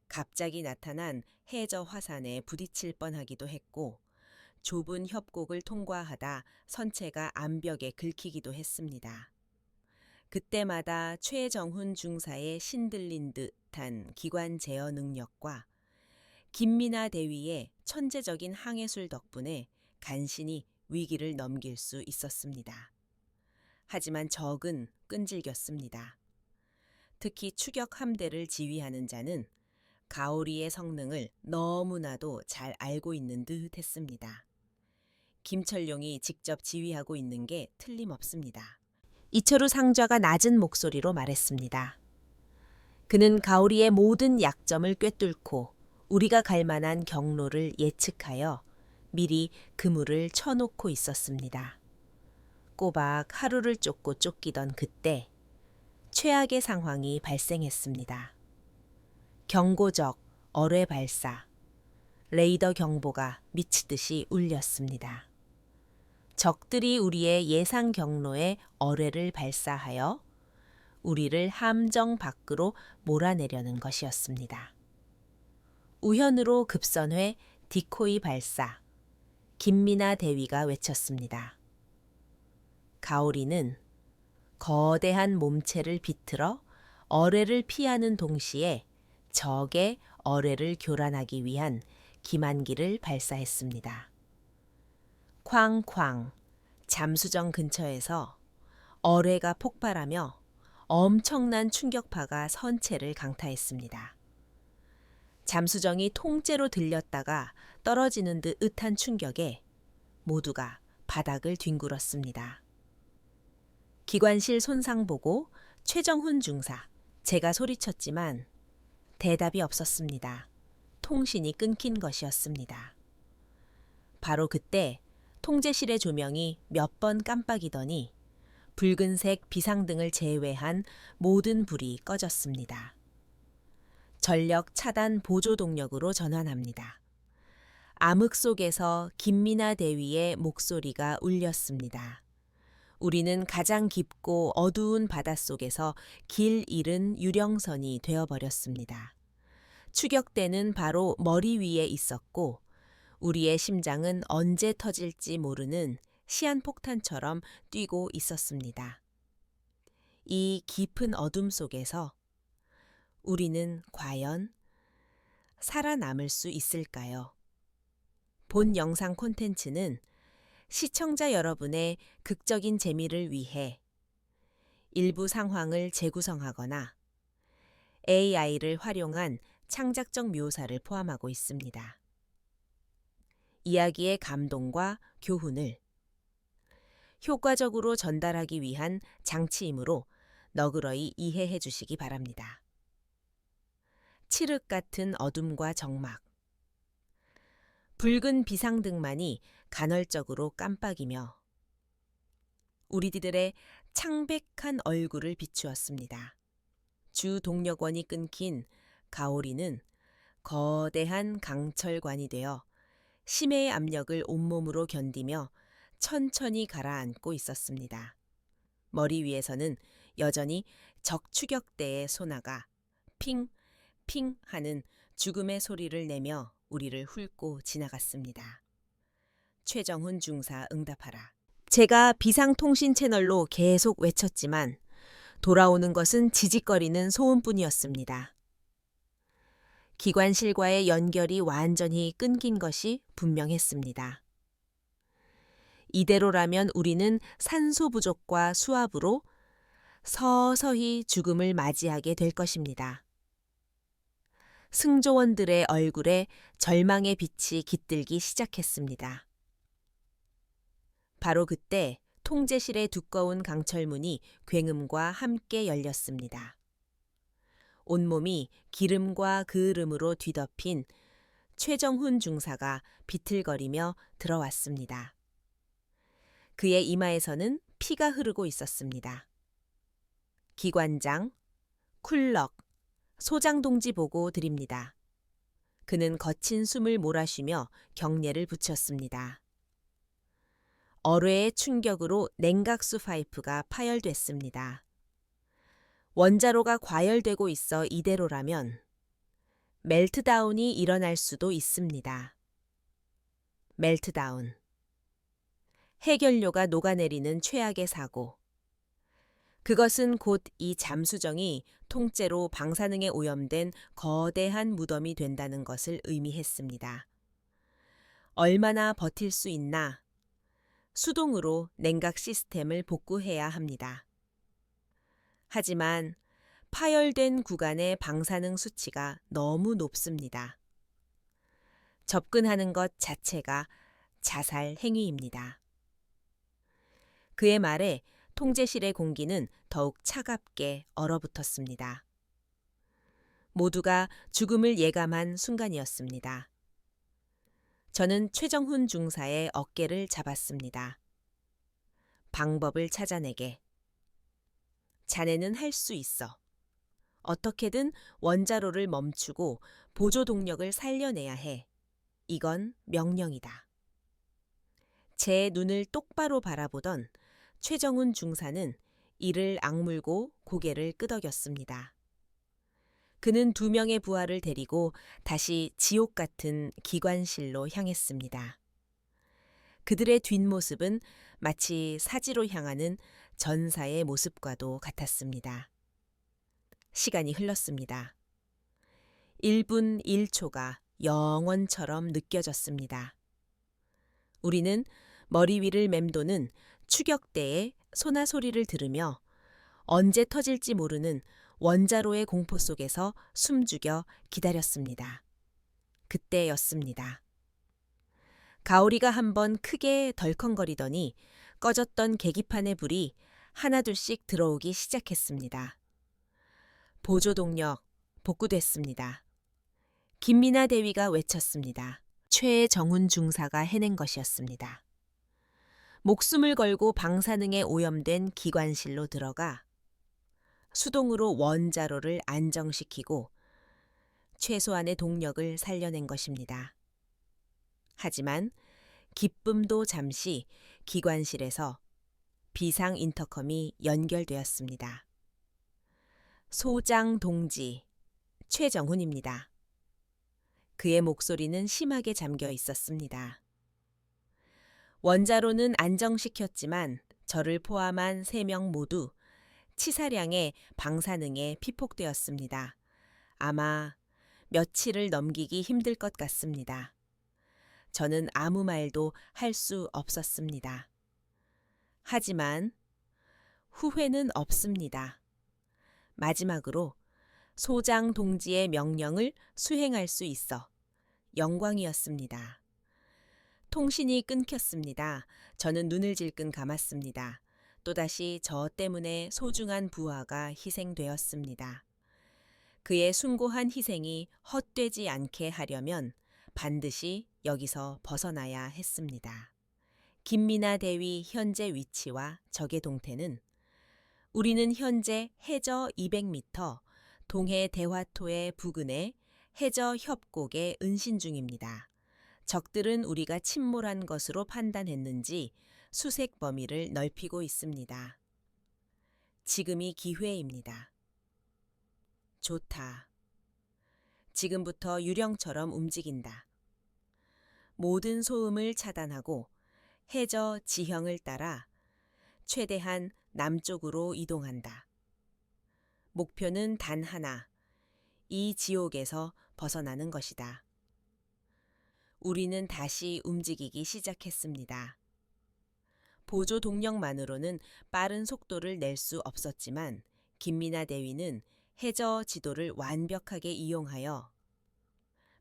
갑자기 나타난 해저 화산에 부딪힐 뻔하기도 했고 좁은 협곡을 통과하다 선체가 암벽에 긁히기도 했습니다. 그때마다 최정훈 중사의 신들린 듯한 기관 제어 능력과 김민아 대위의 천재적인 항해술 덕분에 간신히 위기를 넘길 수 있었습니다. 하지만 적은 끈질겼습니다. 특히 추격 함대를 지휘하는 자는 가오리의 성능을 너무나도 잘 알고 있는 듯 했습니다. 김철룡이 직접 지휘하고 있는 게 틀림없습니다. 이철우 상좌가 낮은 목소리로 말했습니다. 그는 가오리의 모든 약점을 꿰뚫고 우리가 갈 만한 경로를 예측하여 미리 그물을 쳐놓고 있었습니다. 꼬박 하루를 쫓고 쫓기던 그때 최악의 상황이 발생했습니다. 경고적 어뢰 발사, 레이더 경보가 미치듯이 울렸습니다. 적들이 우리의 예상 경로에 어뢰를 발사하여 우리를 함정 밖으로 몰아내려는 것이었습니다. 우현으로 급선회 디코이 발사, 김민아 대위가 외쳤습니다. 가오리는 거대한 몸체를 비틀어 어뢰를 피하는 동시에 적의 어뢰를 교란하기 위한 기만기를 발사했습니다. 쾅쾅 잠수정 근처에서 어뢰가 폭발하며 엄청난 충격파가 선체를 강타했습니다. 잠수정이 통째로 들렸다가 떨어지는 듯한 충격에 모두가 바닥을 뒹굴었습니다. 기관실 손상 보고 최정훈 중사, 제가 소리쳤지만 대답이 없었습니다. 통신이 끊긴 것이었습니다. 바로 그때 통제실의 조명이 몇 번 깜빡이더니 붉은색 비상등을 제외한 모든 불이 꺼졌습니다. 전력 차단 보조 동력으로 전환합니다. 암흑 속에서 김민아 대위의 목소리가 울렸습니다. 우리는 가장 깊고 어두운 바닷속에서 길 잃은 유령선이 되어버렸습니다. 추격대는 바로 머리 위에 있었고 우리의 심장은 언제 터질지 모르는 시한폭탄처럼 뛰고 있었습니다. 이 깊은 어둠 속에서 우리는 과연 살아남을 수 있을까요? 본 영상 콘텐츠는 시청자 여러분의 극적인 재미를 위해 일부 상황을 재구성하거나 AI를 활용한 창작적 묘사를 포함하고 있습니다. 이야기의 감동과 교훈을 효과적으로 전달하기 위한 장치이므로 너그러이 이해해 주시기 바랍니다. 칠흑 같은 어둠과 적막, 붉은 비상등만이 간헐적으로 깜빡이며 우리들의 창백한 얼굴을 비추었습니다. 주 동력원이 끊긴 가오리는 거대한 강철관이 되어 심해의 압력을 온몸으로 견디며 천천히 가라앉고 있었습니다. 머리 위에서는 여전히 적추격대의 소나가 핑, 핑 하는 죽음의 소리를 내며 우리를 훑고 지나갔습니다. 최정훈 중사 응답하라. 제가 비상통신 채널로 계속 외쳤지만 돌아오는 것은 지직거리는 소음뿐이었습니다. 기관실과의 연결이 완전히 끊긴 것이 분명했습니다. 이대로라면 우리는 산소 부족과 수압으로 서서히 죽음을 맞이하게 될 것입니다. 승조원들의 얼굴에 절망의 빛이 깃들기 시작했습니다. 바로 그때 통제실의 두꺼운 강철문이 굉음과 함께 열렸습니다. 온몸이 기름과 그을음으로 뒤덮인 최정훈 중사가 비틀거리며 들어왔습니다. 그의 이마에서는 피가 흐르고 있었습니다. 기관장, 쿨럭, 소장동지 보고 드립니다. 그는 거친 숨을 몰아쉬며 경례를 붙였습니다. 어뢰의 충격으로 냉각수 파이프가 파열됐습니다. 원자로가 과열되고 있어 이대로라면 멜트다운이 일어날 수도 있습니다. 멜트다운. 해결료가 녹아내리는 최악의 사고. 그것은 곧 이 잠수정이 통째로 방사능에 오염된 거대한 무덤이 된다는 것을 의미했습니다. 얼마나 버틸 수 있나? 수동으로 냉각 시스템을 복구해야 합니다. 하지만 파열된 구간의 방사능 수치가 너무 높습니다. 접근하는 것 자체가 자살 행위입니다. 그의 말에 통제실의 공기는 더욱 차갑게 얼어붙었습니다. 모두가 죽음을 예감한 순간이었습니다. 저는 최정훈 중사의 어깨를 잡았습니다. 방법을 찾아내게. 자네는 할 수 있어. 어떻게든 원자로를 멈추고 보조 동력을 살려내야 해. 이건 명령이다. 제 눈을 똑바로 바라보던 최정훈 중사는 이를 악물고 고개를 끄덕였습니다. 그는 2명의 부하를 데리고 다시 지옥 같은 기관실로 향했습니다. 그들의 뒷모습은 마치 사지로 향하는 전사의 모습과도 같았습니다. 시간이 흘렀습니다. 1분 1초가 영원처럼 느껴졌습니다. 우리는 머리 위를 맴도는 추격대의 소나 소리를 들으며 언제 터질지 모르는 원자로의 공포 속에서 숨죽여 기다렸습니다. 그때였습니다. 가오리가 한번 크게 덜컹거리더니 꺼졌던 계기판의 불이 하나둘씩 들어오기 시작했습니다. 보조동력 복구됐습니다. 김미나 대위가 외쳤습니다. 최정훈 중사가 해낸 것이었습니다. 목숨을 걸고 방사능에 오염된 기관실로 들어가 수동으로 원자로를 안정시키고 최소한의 동력을 살려낸 것입니다. 하지만 기쁨도 잠시 기관실에서 비상 인터컴이 연결되었습니다. 소장 동지 최정훈입니다. 그의 목소리는 심하게 잠겨 있었습니다. 원자로는 안정시켰지만 저를 포함한 3명 모두 치사량의 방사능에 피폭되었습니다. 아마 며칠을 넘기기 힘들 것 같습니다. 저는 아무 말도 할 수 없었습니다. 하지만 후회는 없습니다. 마지막으로 소장 동지의 명령을 수행할 수 있어 영광이었습니다. 통신이 끊겼습니다. 저는 눈을 질끈 감았습니다. 또다시 저 때문에 소중한 부하가 희생되었습니다. 그의 숭고한 희생이 헛되지 않게 하려면 반드시 여기서 벗어나야 했습니다. 김미나 대위 현재 위치와 적의 동태는 우리는 현재 해저 200m 동해 대화토의 부근의 해저 협곡에 은신 중입니다. 적들은 우리가 침몰한 것으로 판단했는지 수색 범위를 넓히고 있습니다. 지금이 기회입니다. 좋다. 지금부터 유령처럼 움직인다. 모든 소음을 차단하고 해저 지형을 따라 최대한 남쪽으로 이동한다. 목표는 단 하나, 이 지옥에서 벗어나는 것이다. 우리는 다시 움직이기 시작했습니다. 보조 동력만으로는 빠른 속도를 낼 수 없었지만 김미나 대위는 해저 지도를 완벽하게 이용하여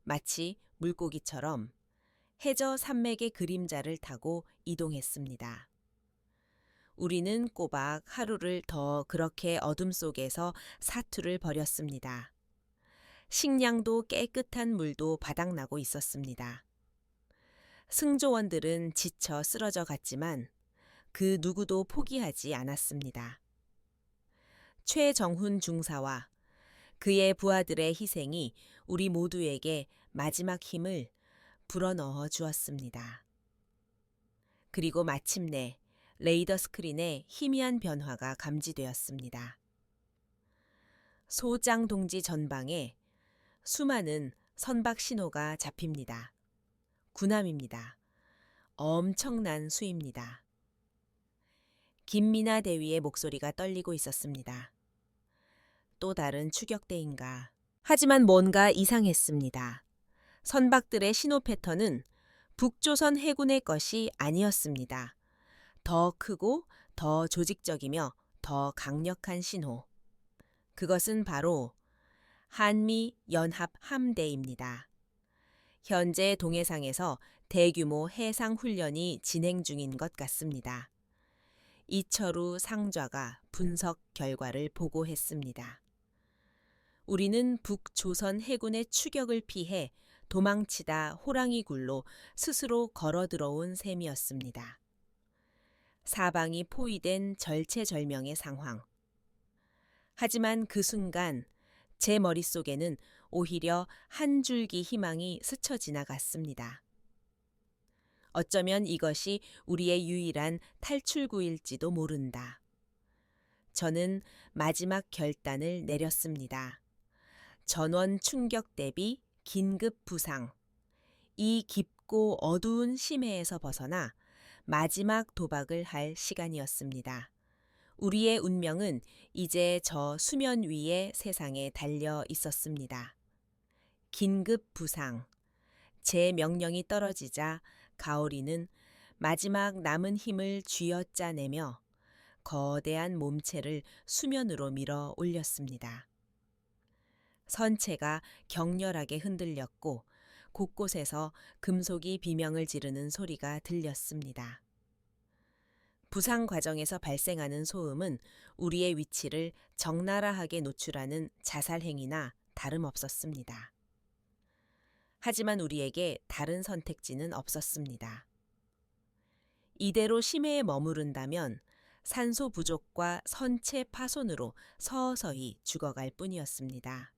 마치 물고기처럼 해저 산맥의 그림자를 타고 이동했습니다. 우리는 꼬박 하루를 더 그렇게 어둠 속에서 사투를 벌였습니다. 식량도 깨끗한 물도 바닥나고 있었습니다. 승조원들은 지쳐 쓰러져 갔지만 그 누구도 포기하지 않았습니다. 최정훈 중사와 그의 부하들의 희생이 우리 모두에게 마지막 힘을 불어넣어 주었습니다. 그리고 마침내 레이더 스크린에 희미한 변화가 감지되었습니다. 소장 동지 전방에 수많은 선박 신호가 잡힙니다. 군함입니다. 엄청난 수입니다. 김미나 대위의 목소리가 떨리고 있었습니다. 또 다른 추격대인가. 하지만 뭔가 이상했습니다. 선박들의 신호 패턴은 북조선 해군의 것이 아니었습니다. 더 크고 더 조직적이며 더 강력한 신호. 그것은 바로 한미 연합 함대입니다. 현재 동해상에서 대규모 해상 훈련이 진행 중인 것 같습니다. 이철우 상좌가 분석 결과를 보고했습니다. 우리는 북조선 해군의 추격을 피해 도망치다 호랑이 굴로 스스로 걸어 들어온 셈이었습니다. 사방이 포위된 절체절명의 상황. 하지만 그 순간 제 머릿속에는 오히려 한 줄기 희망이 스쳐 지나갔습니다. 어쩌면 이것이 우리의 유일한 탈출구일지도 모른다. 저는 마지막 결단을 내렸습니다. 전원 충격 대비 긴급 부상. 이 깊고 어두운 심해에서 벗어나 마지막 도박을 할 시간이었습니다. 우리의 운명은 이제 저 수면 위의 세상에 달려 있었습니다. 긴급 부상. 제 명령이 떨어지자 가오리는 마지막 남은 힘을 쥐어짜내며 거대한 몸체를 수면으로 밀어 올렸습니다. 선체가 격렬하게 흔들렸고 곳곳에서 금속이 비명을 지르는 소리가 들렸습니다. 부상 과정에서 발생하는 소음은 우리의 위치를 적나라하게 노출하는 자살 행위나 다름없었습니다. 하지만 우리에게 다른 선택지는 없었습니다. 이대로 심해에 머무른다면 산소 부족과 선체 파손으로 서서히 죽어갈 뿐이었습니다.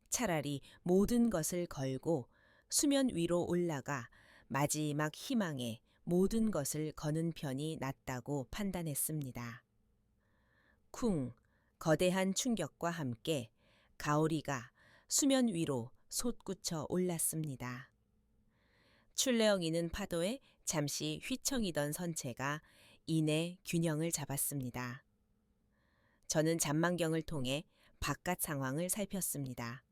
차라리 모든 것을 걸고 수면 위로 올라가 마지막 희망에 모든 것을 거는 편이 낫다고 판단했습니다. 쿵, 거대한 충격과 함께 가오리가 수면 위로 솟구쳐 올랐습니다. 출래엉이는 파도에 잠시 휘청이던 선체가 이내 균형을 잡았습니다. 저는 잔망경을 통해 바깥 상황을 살폈습니다.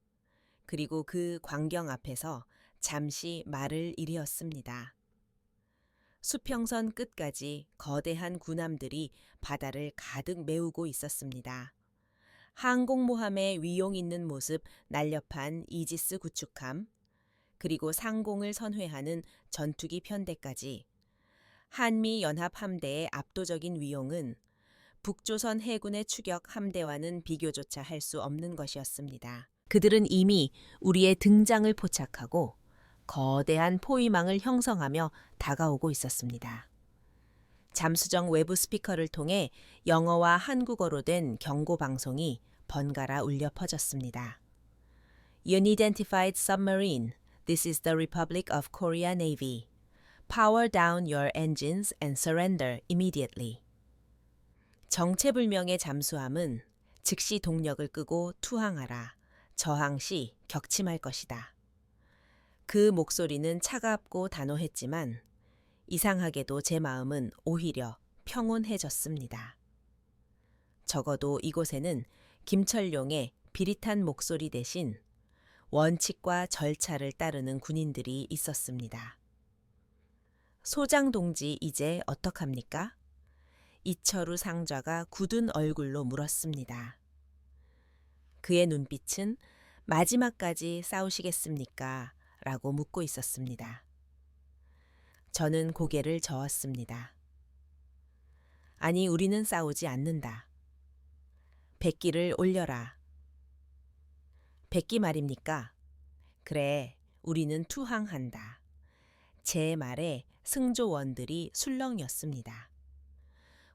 그리고 그 광경 앞에서 잠시 말을 이리었습니다. 수평선 끝까지 거대한 군함들이 바다를 가득 메우고 있었습니다. 항공모함의 위용 있는 모습 날렵한 이지스 구축함, 그리고 상공을 선회하는 전투기 편대까지 한미 연합 함대의 압도적인 위용은 북조선 해군의 추격 함대와는 비교조차 할 수 없는 것이었습니다. 그들은 이미 우리의 등장을 포착하고 거대한 포위망을 형성하며 다가오고 있었습니다. 잠수정 외부 스피커를 통해 영어와 한국어로 된 경고 방송이 번갈아 울려 퍼졌습니다. Unidentified submarine. This is the Republic of Korea Navy. Power down your engines and surrender immediately. 정체불명의 잠수함은 즉시 동력을 끄고 투항하라. 저항 시 격침할 것이다. 그 목소리는 차갑고 단호했지만 이상하게도 제 마음은 오히려 평온해졌습니다. 적어도 이곳에는 김철룡의 비릿한 목소리 대신 원칙과 절차를 따르는 군인들이 있었습니다. 소장 동지 이제 어떡합니까? 이철우 상좌가 굳은 얼굴로 물었습니다. 그의 눈빛은 마지막까지 싸우시겠습니까? 라고 묻고 있었습니다. 저는 고개를 저었습니다. 아니, 우리는 싸우지 않는다. 백기를 올려라. 백기 말입니까? 그래, 우리는 투항한다. 제 말에 승조원들이 술렁였습니다.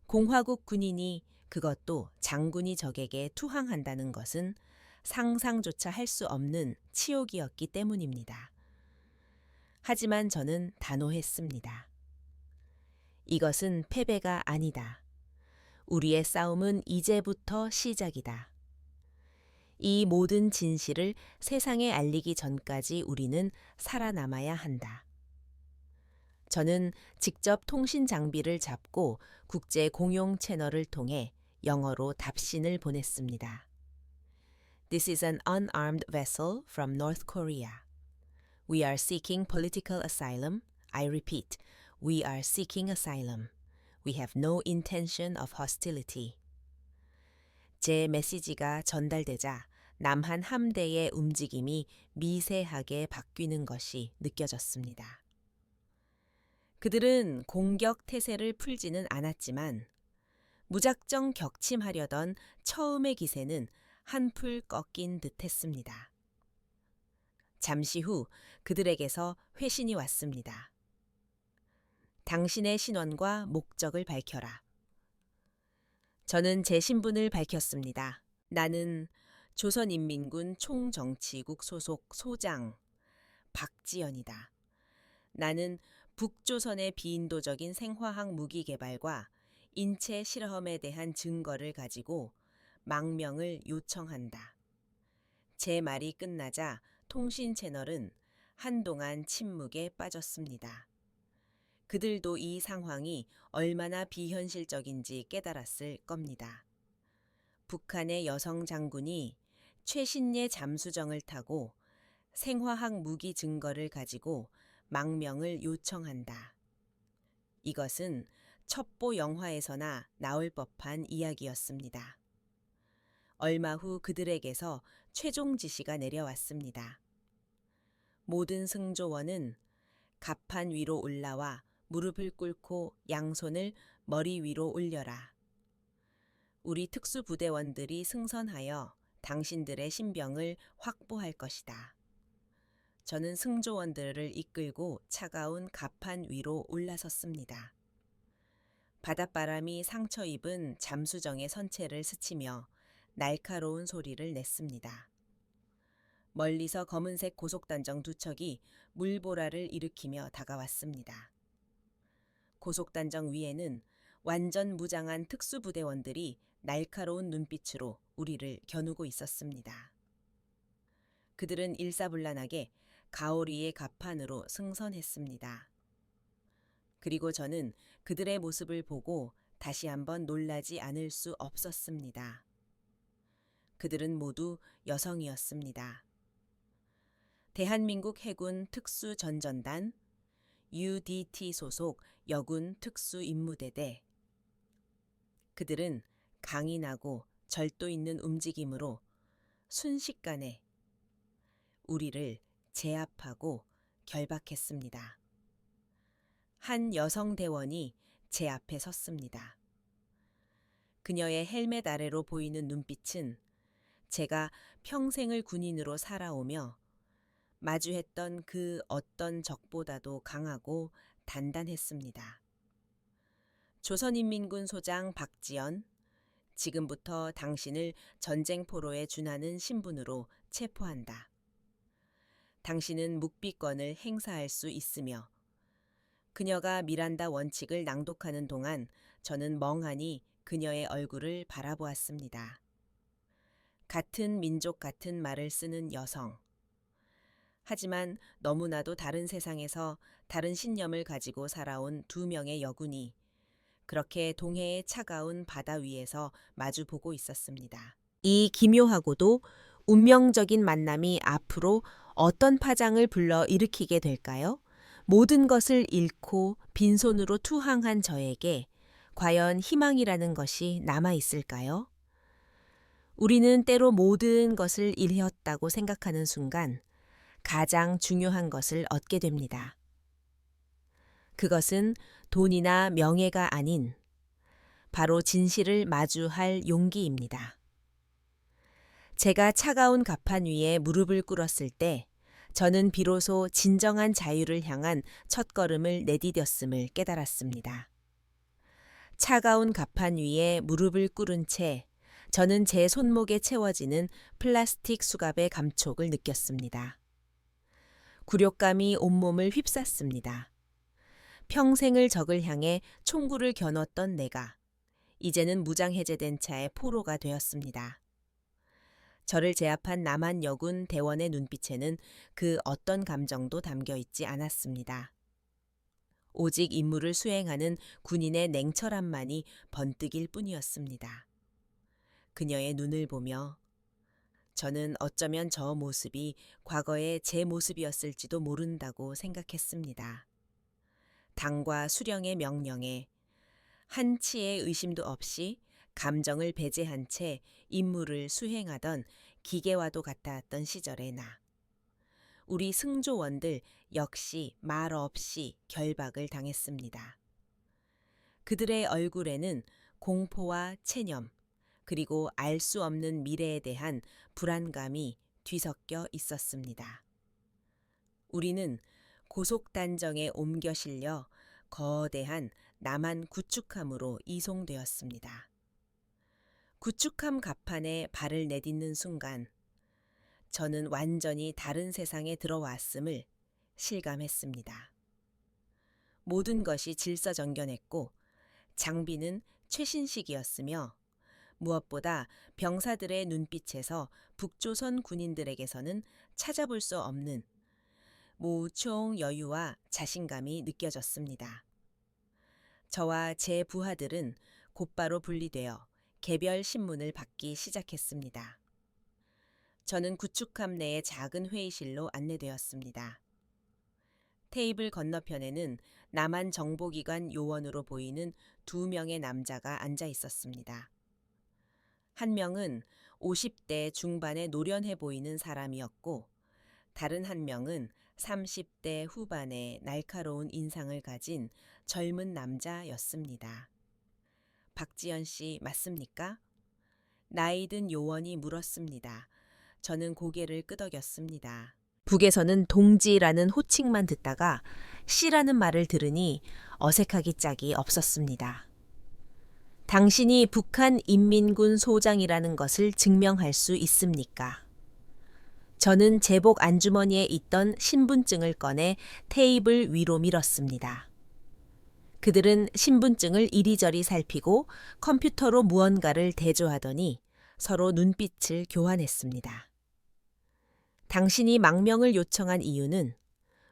공화국 군인이, 그것도 장군이 적에게 투항한다는 것은 상상조차 할 수 없는 치욕이었기 때문입니다. 하지만 저는 단호했습니다. 이것은 패배가 아니다. 우리의 싸움은 이제부터 시작이다. 이 모든 진실을 세상에 알리기 전까지 우리는 살아남아야 한다. 저는 직접 통신 장비를 잡고 국제 공용 채널을 통해 영어로 답신을 보냈습니다. This is an unarmed vessel from North Korea. We are seeking political asylum. I repeat, we are seeking asylum. We have no intention of hostility. 제 메시지가 전달되자 남한 함대의 움직임이 미세하게 바뀌는 것이 느껴졌습니다. 그들은 공격 태세를 풀지는 않았지만 무작정 격침하려던 처음의 기세는 한풀 꺾인 듯했습니다. 잠시 후 그들에게서 회신이 왔습니다. 당신의 신원과 목적을 밝혀라. 저는 제 신분을 밝혔습니다. 나는 조선인민군 총정치국 소속 소장 박지연이다. 나는 북조선의 비인도적인 생화학 무기 개발과 인체 실험에 대한 증거를 가지고 망명을 요청한다. 제 말이 끝나자 통신 채널은 한동안 침묵에 빠졌습니다. 그들도 이 상황이 얼마나 비현실적인지 깨달았을 겁니다. 북한의 여성 장군이 최신의 잠수정을 타고 생화학 무기 증거를 가지고 망명을 요청한다. 이것은 첩보 영화에서나 나올 법한 이야기였습니다. 얼마 후 그들에게서 최종 지시가 내려왔습니다. 모든 승조원은 갑판 위로 올라와 무릎을 꿇고 양손을 머리 위로 올려라. 우리 특수부대원들이 승선하여 당신들의 신병을 확보할 것이다. 저는 승조원들을 이끌고 차가운 갑판 위로 올라섰습니다. 바닷바람이 상처 입은 잠수정의 선체를 스치며 날카로운 소리를 냈습니다. 멀리서 검은색 고속단정 두 척이 물보라를 일으키며 다가왔습니다. 고속단정 위에는 완전 무장한 특수부대원들이 날카로운 눈빛으로 우리를 겨누고 있었습니다. 그들은 일사불란하게 가오리의 갑판으로 승선했습니다. 그리고 저는 그들의 모습을 보고 다시 한번 놀라지 않을 수 없었습니다. 그들은 모두 여성이었습니다. 대한민국 해군 특수전전단 UDT 소속 여군 특수임무대대. 그들은 강인하고 절도 있는 움직임으로 순식간에 우리를 제압하고 결박했습니다. 한 여성 대원이 제 앞에 섰습니다. 그녀의 헬멧 아래로 보이는 눈빛은 제가 평생을 군인으로 살아오며 마주했던 그 어떤 적보다도 강하고 단단했습니다. 조선인민군 소장 박지연, 지금부터 당신을 전쟁포로에 준하는 신분으로 체포한다. 당신은 묵비권을 행사할 수 있으며 그녀가 미란다 원칙을 낭독하는 동안 저는 멍하니 그녀의 얼굴을 바라보았습니다. 같은 민족 같은 말을 쓰는 여성. 하지만 너무나도 다른 세상에서 다른 신념을 가지고 살아온 두 명의 여군이 그렇게 동해의 차가운 바다 위에서 마주보고 있었습니다. 이 기묘하고도 운명적인 만남이 앞으로 어떤 파장을 불러 일으키게 될까요? 모든 것을 잃고 빈손으로 투항한 저에게 과연 희망이라는 것이 남아 있을까요? 우리는 때로 모든 것을 잃었다고 생각하는 순간 가장 중요한 것을 얻게 됩니다. 그것은 돈이나 명예가 아닌 바로 진실을 마주할 용기입니다. 제가 차가운 갑판 위에 무릎을 꿇었을 때 저는 비로소 진정한 자유를 향한 첫걸음을 내디뎠음을 깨달았습니다. 차가운 갑판 위에 무릎을 꿇은 채 저는 제 손목에 채워지는 플라스틱 수갑의 감촉을 느꼈습니다. 굴욕감이 온몸을 휩쌌습니다. 평생을 적을 향해 총구를 겨눴던 내가 이제는 무장해제된 차의 포로가 되었습니다. 저를 제압한 남한 여군 대원의 눈빛에는 그 어떤 감정도 담겨 있지 않았습니다. 오직 임무를 수행하는 군인의 냉철함만이 번뜩일 뿐이었습니다. 그녀의 눈을 보며 저는 어쩌면 저 모습이 과거의 제 모습이었을지도 모른다고 생각했습니다. 당과 수령의 명령에 한치의 의심도 없이 감정을 배제한 채 임무를 수행하던 기계와도 같았던 시절의 나. 우리 승조원들 역시 말 없이 결박을 당했습니다. 그들의 얼굴에는 공포와 체념, 그리고 알 수 없는 미래에 대한 불안감이 뒤섞여 있었습니다. 우리는 고속단정에 옮겨 실려 거대한 남한 구축함으로 이송되었습니다. 구축함 갑판에 발을 내딛는 순간 저는 완전히 다른 세상에 들어왔음을 실감했습니다. 모든 것이 질서정연했고 장비는 최신식이었으며 무엇보다 병사들의 눈빛에서 북조선 군인들에게서는 찾아볼 수 없는 무총 여유와 자신감이 느껴졌습니다. 저와 제 부하들은 곧바로 분리되어 개별 신문을 받기 시작했습니다. 저는 구축함 내의 작은 회의실로 안내되었습니다. 테이블 건너편에는 남한 정보기관 요원으로 보이는 2명의 남자가 앉아 있었습니다. 한 명은 50대 중반에 노련해 보이는 사람이었고 다른 한 명은 30대 후반의 날카로운 인상을 가진 젊은 남자였습니다. 박지연 씨 맞습니까? 나이든 요원이 물었습니다. 저는 고개를 끄덕였습니다. 북에서는 동지라는 호칭만 듣다가 씨라는 말을 들으니 어색하기 짝이 없었습니다. 당신이 북한 인민군 소장이라는 것을 증명할 수 있습니까? 저는 제복 안주머니에 있던 신분증을 꺼내 테이블 위로 밀었습니다. 그들은 신분증을 이리저리 살피고 컴퓨터로 무언가를 대조하더니 서로 눈빛을 교환했습니다. 당신이 망명을 요청한 이유는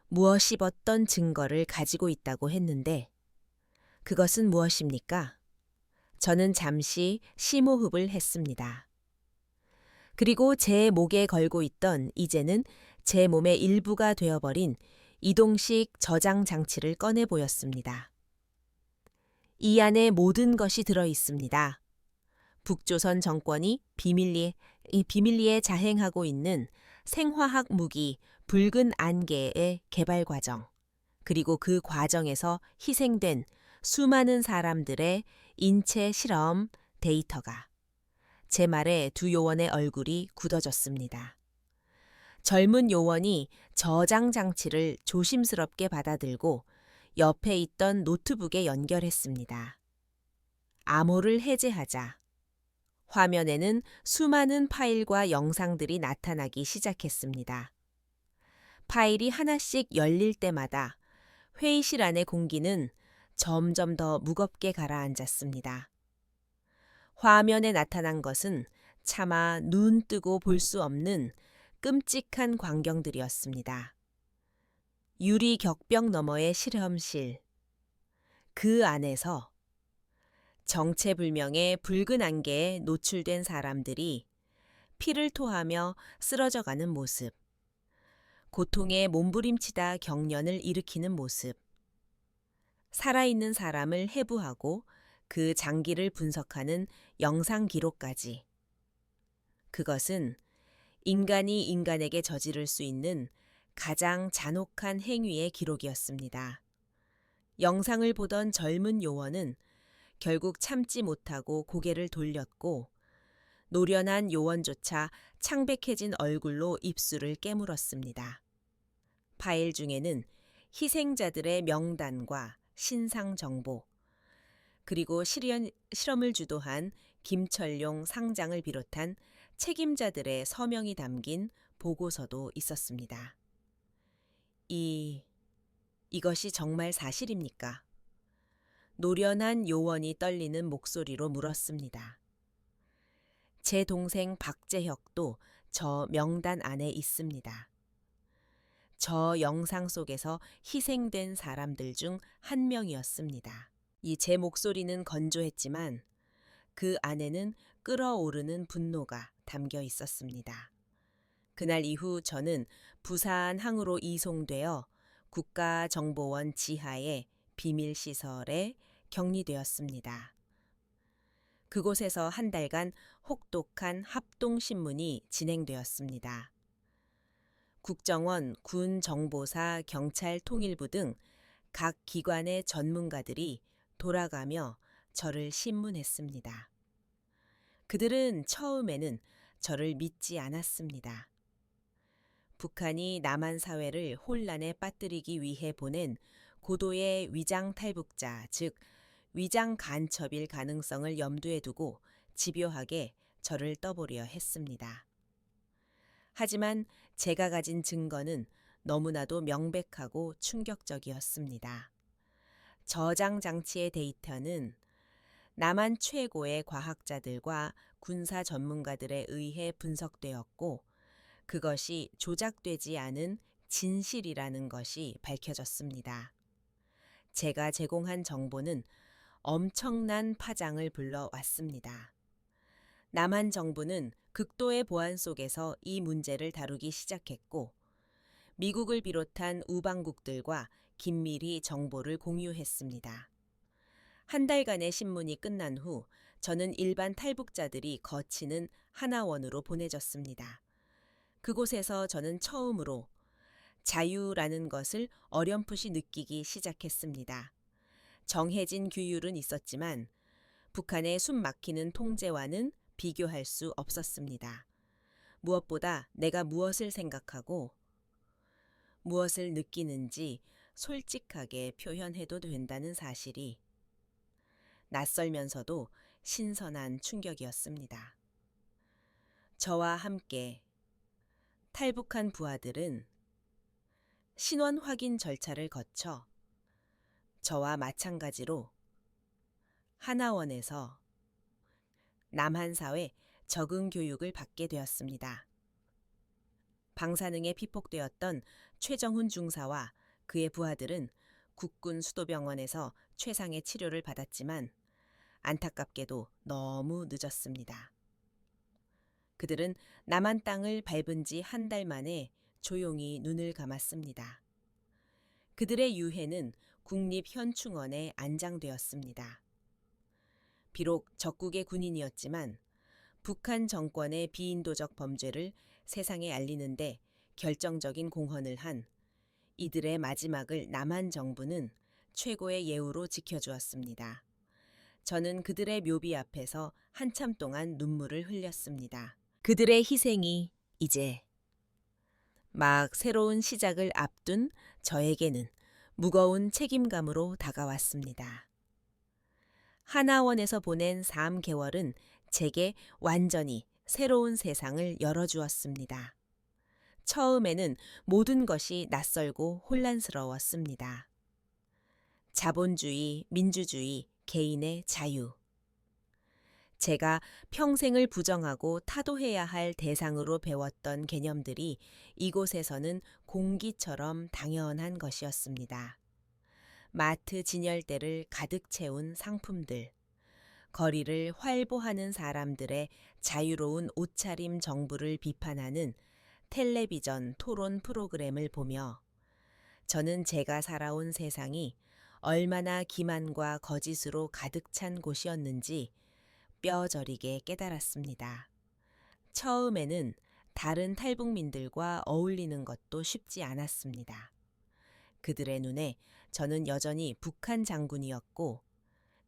무엇입었던 증거를 가지고 있다고 했는데 그것은 무엇입니까? 저는 잠시 심호흡을 했습니다. 그리고 제 목에 걸고 있던 이제는 제 몸의 일부가 되어버린 이동식 저장 장치를 꺼내 보였습니다. 이 안에 모든 것이 들어 있습니다. 북조선 정권이 비밀리에 자행하고 있는 생화학 무기 붉은 안개의 개발 과정, 그리고 그 과정에서 희생된 수많은 사람들의 인체 실험 데이터가 제 말에 두 요원의 얼굴이 굳어졌습니다. 젊은 요원이 저장 장치를 조심스럽게 받아들고 옆에 있던 노트북에 연결했습니다. 암호를 해제하자. 화면에는 수많은 파일과 영상들이 나타나기 시작했습니다. 파일이 하나씩 열릴 때마다 회의실 안의 공기는 점점 더 무겁게 가라앉았습니다. 화면에 나타난 것은 차마 눈 뜨고 볼 수 없는 끔찍한 광경들이었습니다. 유리 격벽 너머의 실험실. 그 안에서 정체불명의 붉은 안개에 노출된 사람들이 피를 토하며 쓰러져가는 모습. 고통에 몸부림치다 경련을 일으키는 모습. 살아있는 사람을 해부하고 그 장기를 분석하는 영상 기록까지. 그것은 인간이 인간에게 저지를 수 있는 가장 잔혹한 행위의 기록이었습니다. 영상을 보던 젊은 요원은 결국 참지 못하고 고개를 돌렸고 노련한 요원조차 창백해진 얼굴로 입술을 깨물었습니다. 파일 중에는 희생자들의 명단과 신상 정보, 그리고 실험을 주도한 김철용 상장을 비롯한 책임자들의 서명이 담긴 보고서도 있었습니다. 이것이 정말 사실입니까? 노련한 요원이 떨리는 목소리로 물었습니다. 제 동생 박재혁도 저 명단 안에 있습니다. 저 영상 속에서 희생된 사람들 중 한 명이었습니다. 제 목소리는 건조했지만 그 안에는 끓어오르는 분노가 담겨 있었습니다. 그날 이후 저는 부산항으로 이송되어 국가정보원 지하의 비밀시설에 격리되었습니다. 그곳에서 한 달간 혹독한 합동신문이 진행되었습니다. 국정원, 군정보사, 경찰통일부 등 각 기관의 전문가들이 돌아가며 저를 신문했습니다. 그들은 처음에는 저를 믿지 않았습니다. 북한이 남한 사회를 혼란에 빠뜨리기 위해 보낸 고도의 위장 탈북자, 즉 위장 간첩일 가능성을 염두에 두고 집요하게 저를 떠보려 했습니다. 하지만 제가 가진 증거는 너무나도 명백하고 충격적이었습니다. 저장 장치의 데이터는 남한 최고의 과학자들과 군사 전문가들에 의해 분석되었고 그것이 조작되지 않은 진실이라는 것이 밝혀졌습니다. 제가 제공한 정보는 엄청난 파장을 불러왔습니다. 남한 정부는 극도의 보안 속에서 이 문제를 다루기 시작했고 미국을 비롯한 우방국들과 긴밀히 정보를 공유했습니다. 한 달간의 신문이 끝난 후 저는 일반 탈북자들이 거치는 하나원으로 보내졌습니다. 그곳에서 저는 처음으로 자유라는 것을 어렴풋이 느끼기 시작했습니다. 정해진 규율은 있었지만 북한의 숨막히는 통제와는 비교할 수 없었습니다. 무엇보다 내가 무엇을 생각하고 무엇을 느끼는지 솔직하게 표현해도 된다는 사실이 낯설면서도 신선한 충격이었습니다. 저와 함께 탈북한 부하들은 신원 확인 절차를 거쳐 저와 마찬가지로 하나원에서 남한 사회 적응 교육을 받게 되었습니다. 방사능에 피폭되었던 최정훈 중사와 그의 부하들은 국군 수도병원에서 최상의 치료를 받았지만 안타깝게도 너무 늦었습니다. 그들은 남한 땅을 밟은 지 한 달 만에 조용히 눈을 감았습니다. 그들의 유해는 국립현충원에 안장되었습니다. 비록 적국의 군인이었지만 북한 정권의 비인도적 범죄를 세상에 알리는데 결정적인 공헌을 한 이들의 마지막을 남한 정부는 최고의 예우로 지켜주었습니다. 저는 그들의 묘비 앞에서 한참 동안 눈물을 흘렸습니다. 그들의 희생이 이제 막 새로운 시작을 앞둔 저에게는 무거운 책임감으로 다가왔습니다. 하나원에서 보낸 3개월은 제게 완전히 새로운 세상을 열어주었습니다. 처음에는 모든 것이 낯설고 혼란스러웠습니다. 자본주의, 민주주의, 개인의 자유. 제가 평생을 부정하고 타도해야 할 대상으로 배웠던 개념들이 이곳에서는 공기처럼 당연한 것이었습니다. 마트 진열대를 가득 채운 상품들, 거리를 활보하는 사람들의 자유로운 옷차림 정부를 비판하는 텔레비전 토론 프로그램을 보며 저는 제가 살아온 세상이 얼마나 기만과 거짓으로 가득 찬 곳이었는지 뼈저리게 깨달았습니다. 처음에는 다른 탈북민들과 어울리는 것도 쉽지 않았습니다. 그들의 눈에 저는 여전히 북한 장군이었고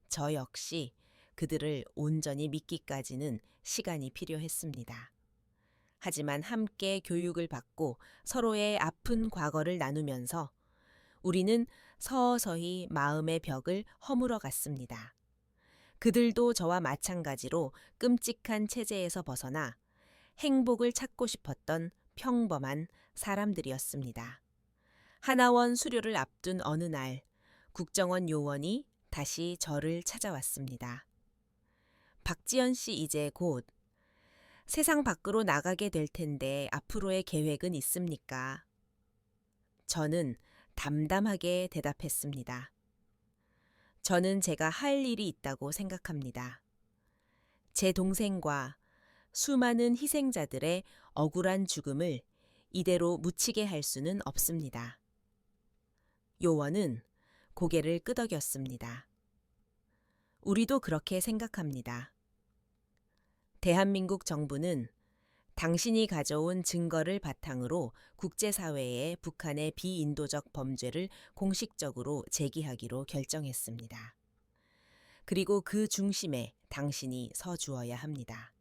저 역시 그들을 온전히 믿기까지는 시간이 필요했습니다. 하지만 함께 교육을 받고 서로의 아픈 과거를 나누면서 우리는 서서히 마음의 벽을 허물어 갔습니다. 그들도 저와 마찬가지로 끔찍한 체제에서 벗어나 행복을 찾고 싶었던 평범한 사람들이었습니다. 하나원 수료를 앞둔 어느 날 국정원 요원이 다시 저를 찾아왔습니다. 박지연 씨 이제 곧 세상 밖으로 나가게 될 텐데 앞으로의 계획은 있습니까? 저는 담담하게 대답했습니다. 저는 제가 할 일이 있다고 생각합니다. 제 동생과 수많은 희생자들의 억울한 죽음을 이대로 묻히게 할 수는 없습니다. 요원은 고개를 끄덕였습니다. 우리도 그렇게 생각합니다. 대한민국 정부는 당신이 가져온 증거를 바탕으로 국제사회에 북한의 비인도적 범죄를 공식적으로 제기하기로 결정했습니다. 그리고 그 중심에 당신이 서 주어야 합니다.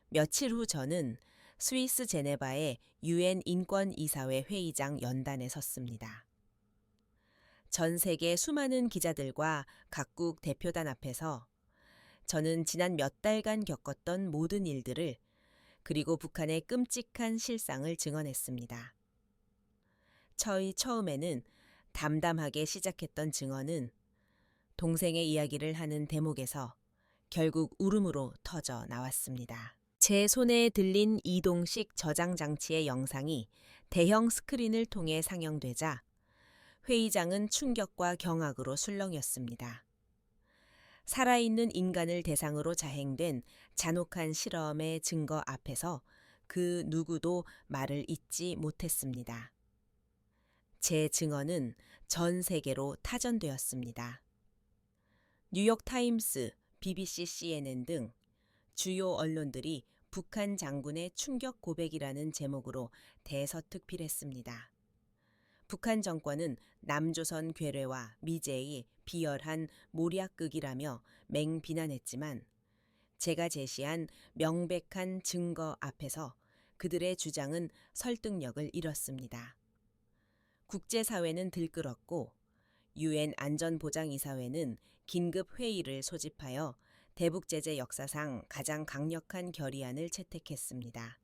며칠 후 저는 스위스 제네바의 유엔 인권이사회 회의장 연단에 섰습니다. 전 세계 수많은 기자들과 각국 대표단 앞에서 저는 지난 몇 달간 겪었던 모든 일들을 그리고 북한의 끔찍한 실상을 증언했습니다. 처음에는 담담하게 시작했던 증언은 동생의 이야기를 하는 대목에서 결국 울음으로 터져 나왔습니다. 제 손에 들린 이동식 저장 장치의 영상이 대형 스크린을 통해 상영되자 회의장은 충격과 경악으로 술렁였습니다. 살아있는 인간을 대상으로 자행된 잔혹한 실험의 증거 앞에서 그 누구도 말을 잇지 못했습니다. 제 증언은 전 세계로 타전되었습니다. 뉴욕타임스, BBC, CNN 등 주요 언론들이 북한 장군의 충격 고백이라는 제목으로 대서특필했습니다. 북한 정권은 남조선 괴뢰와 미제의 비열한 모략극이라며 맹비난했지만 제가 제시한 명백한 증거 앞에서 그들의 주장은 설득력을 잃었습니다. 국제사회는 들끓었고 유엔 안전보장이사회는 긴급 회의를 소집하여 대북제재 역사상 가장 강력한 결의안을 채택했습니다.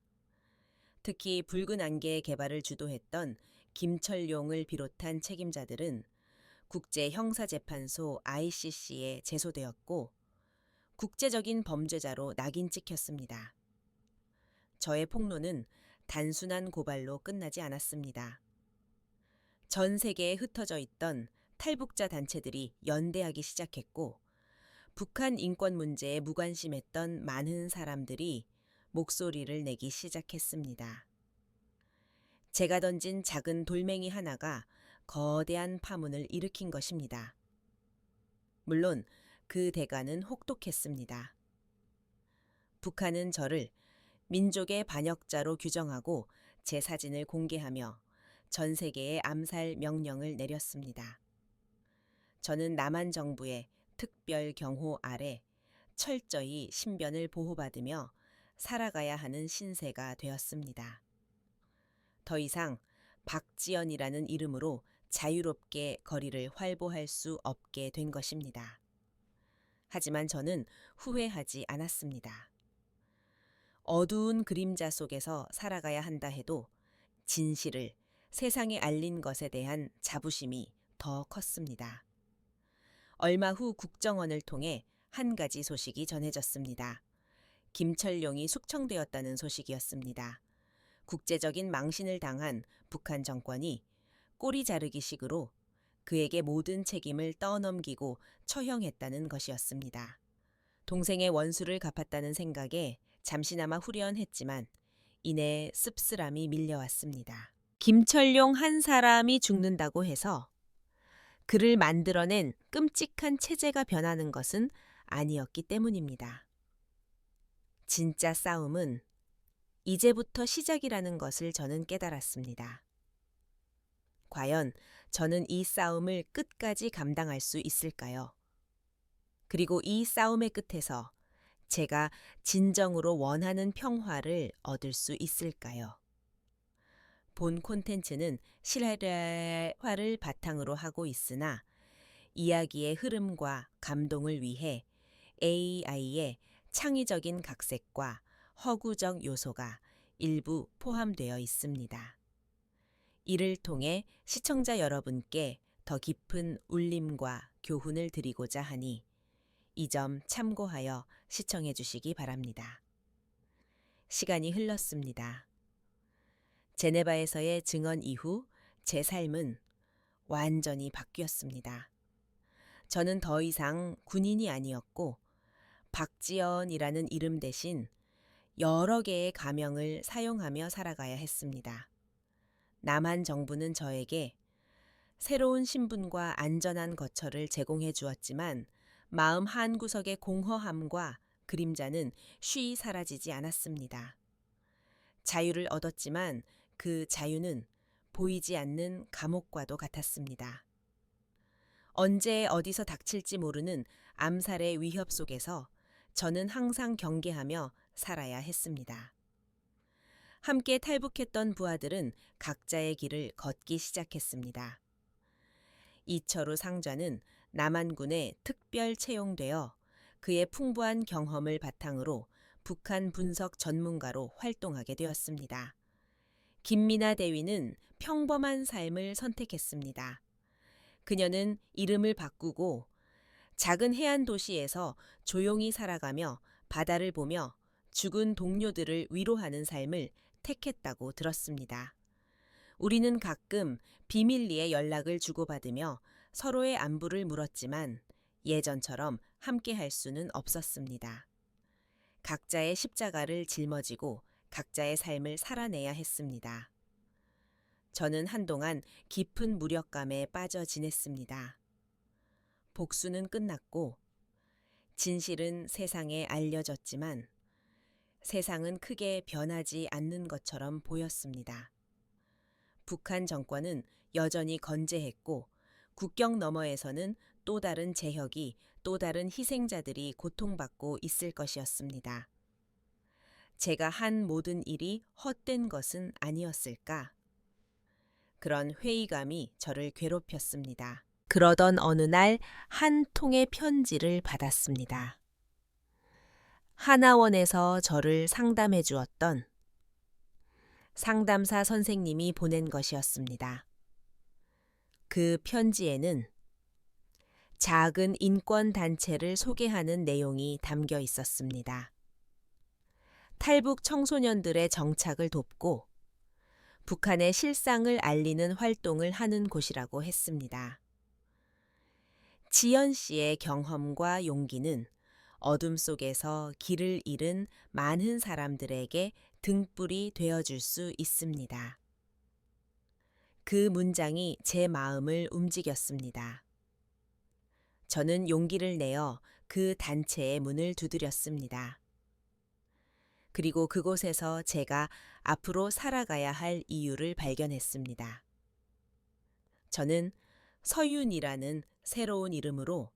특히 붉은 안개의 개발을 주도했던 김철용을 비롯한 책임자들은 국제형사재판소 ICC에 제소되었고 국제적인 범죄자로 낙인 찍혔습니다. 저의 폭로는 단순한 고발로 끝나지 않았습니다. 전 세계에 흩어져 있던 탈북자 단체들이 연대하기 시작했고, 북한 인권 문제에 무관심했던 많은 사람들이 목소리를 내기 시작했습니다. 제가 던진 작은 돌멩이 하나가 거대한 파문을 일으킨 것입니다. 물론 그 대가는 혹독했습니다. 북한은 저를 민족의 반역자로 규정하고 제 사진을 공개하며 전 세계에 암살 명령을 내렸습니다. 저는 남한 정부의 특별 경호 아래 철저히 신변을 보호받으며 살아가야 하는 신세가 되었습니다. 더 이상 박지연이라는 이름으로 자유롭게 거리를 활보할 수 없게 된 것입니다. 하지만 저는 후회하지 않았습니다. 어두운 그림자 속에서 살아가야 한다 해도 진실을 세상에 알린 것에 대한 자부심이 더 컸습니다. 얼마 후 국정원을 통해 한 가지 소식이 전해졌습니다. 김철룡이 숙청되었다는 소식이었습니다. 국제적인 망신을 당한 북한 정권이 꼬리 자르기식으로 그에게 모든 책임을 떠넘기고 처형했다는 것이었습니다. 동생의 원수를 갚았다는 생각에 잠시나마 후련했지만 이내 씁쓸함이 밀려왔습니다. 김철룡 한 사람이 죽는다고 해서 그를 만들어낸 끔찍한 체제가 변하는 것은 아니었기 때문입니다. 진짜 싸움은 이제부터 시작이라는 것을 저는 깨달았습니다. 과연 저는 이 싸움을 끝까지 감당할 수 있을까요? 그리고 이 싸움의 끝에서 제가 진정으로 원하는 평화를 얻을 수 있을까요? 본 콘텐츠는 실화를 바탕으로 하고 있으나 이야기의 흐름과 감동을 위해 AI의 창의적인 각색과 허구적 요소가 일부 포함되어 있습니다. 이를 통해 시청자 여러분께 더 깊은 울림과 교훈을 드리고자 하니 이 점 참고하여 시청해 주시기 바랍니다. 시간이 흘렀습니다. 제네바에서의 증언 이후 제 삶은 완전히 바뀌었습니다. 저는 더 이상 군인이 아니었고 박지연이라는 이름 대신 여러 개의 가명을 사용하며 살아가야 했습니다. 남한 정부는 저에게 새로운 신분과 안전한 거처를 제공해 주었지만 마음 한구석의 공허함과 그림자는 쉬이 사라지지 않았습니다. 자유를 얻었지만 그 자유는 보이지 않는 감옥과도 같았습니다. 언제 어디서 닥칠지 모르는 암살의 위협 속에서 저는 항상 경계하며 살아야 했습니다. 함께 탈북했던 부하들은 각자의 길을 걷기 시작했습니다. 이철우 상좌는 남한군에 특별 채용되어 그의 풍부한 경험을 바탕으로 북한 분석 전문가로 활동하게 되었습니다. 김미나 대위는 평범한 삶을 선택했습니다. 그녀는 이름을 바꾸고 작은 해안 도시에서 조용히 살아가며 바다를 보며 죽은 동료들을 위로하는 삶을 택했다고 들었습니다. 우리는 가끔 비밀리에 연락을 주고받으며 서로의 안부를 물었지만 예전처럼 함께할 수는 없었습니다. 각자의 십자가를 짊어지고 각자의 삶을 살아내야 했습니다. 저는 한동안 깊은 무력감에 빠져 지냈습니다. 복수는 끝났고 진실은 세상에 알려졌지만 세상은 크게 변하지 않는 것처럼 보였습니다. 북한 정권은 여전히 건재했고 국경 너머에서는 또 다른 제혁이 또 다른 희생자들이 고통받고 있을 것이었습니다. 제가 한 모든 일이 헛된 것은 아니었을까? 그런 회의감이 저를 괴롭혔습니다. 그러던 어느 날 한 통의 편지를 받았습니다. 하나원에서 저를 상담해 주었던 상담사 선생님이 보낸 것이었습니다. 그 편지에는 작은 인권 단체를 소개하는 내용이 담겨 있었습니다. 탈북 청소년들의 정착을 돕고 북한의 실상을 알리는 활동을 하는 곳이라고 했습니다. 지연 씨의 경험과 용기는 어둠 속에서 길을 잃은 많은 사람들에게 등불이 되어줄 수 있습니다. 그 문장이 제 마음을 움직였습니다. 저는 용기를 내어 그 단체의 문을 두드렸습니다. 그리고 그곳에서 제가 앞으로 살아가야 할 이유를 발견했습니다. 저는 서윤이라는 새로운 이름으로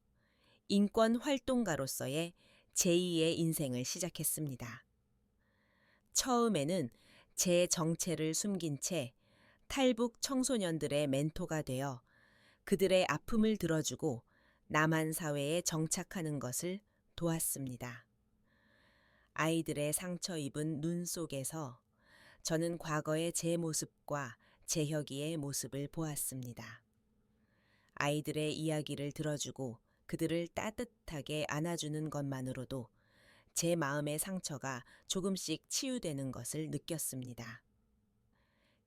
인권 활동가로서의 제2의 인생을 시작했습니다. 처음에는 제 정체를 숨긴 채 탈북 청소년들의 멘토가 되어 그들의 아픔을 들어주고 남한 사회에 정착하는 것을 도왔습니다. 아이들의 상처 입은 눈 속에서 저는 과거의 제 모습과 재혁이의 모습을 보았습니다. 아이들의 이야기를 들어주고 그들을 따뜻하게 안아주는 것만으로도 제 마음의 상처가 조금씩 치유되는 것을 느꼈습니다.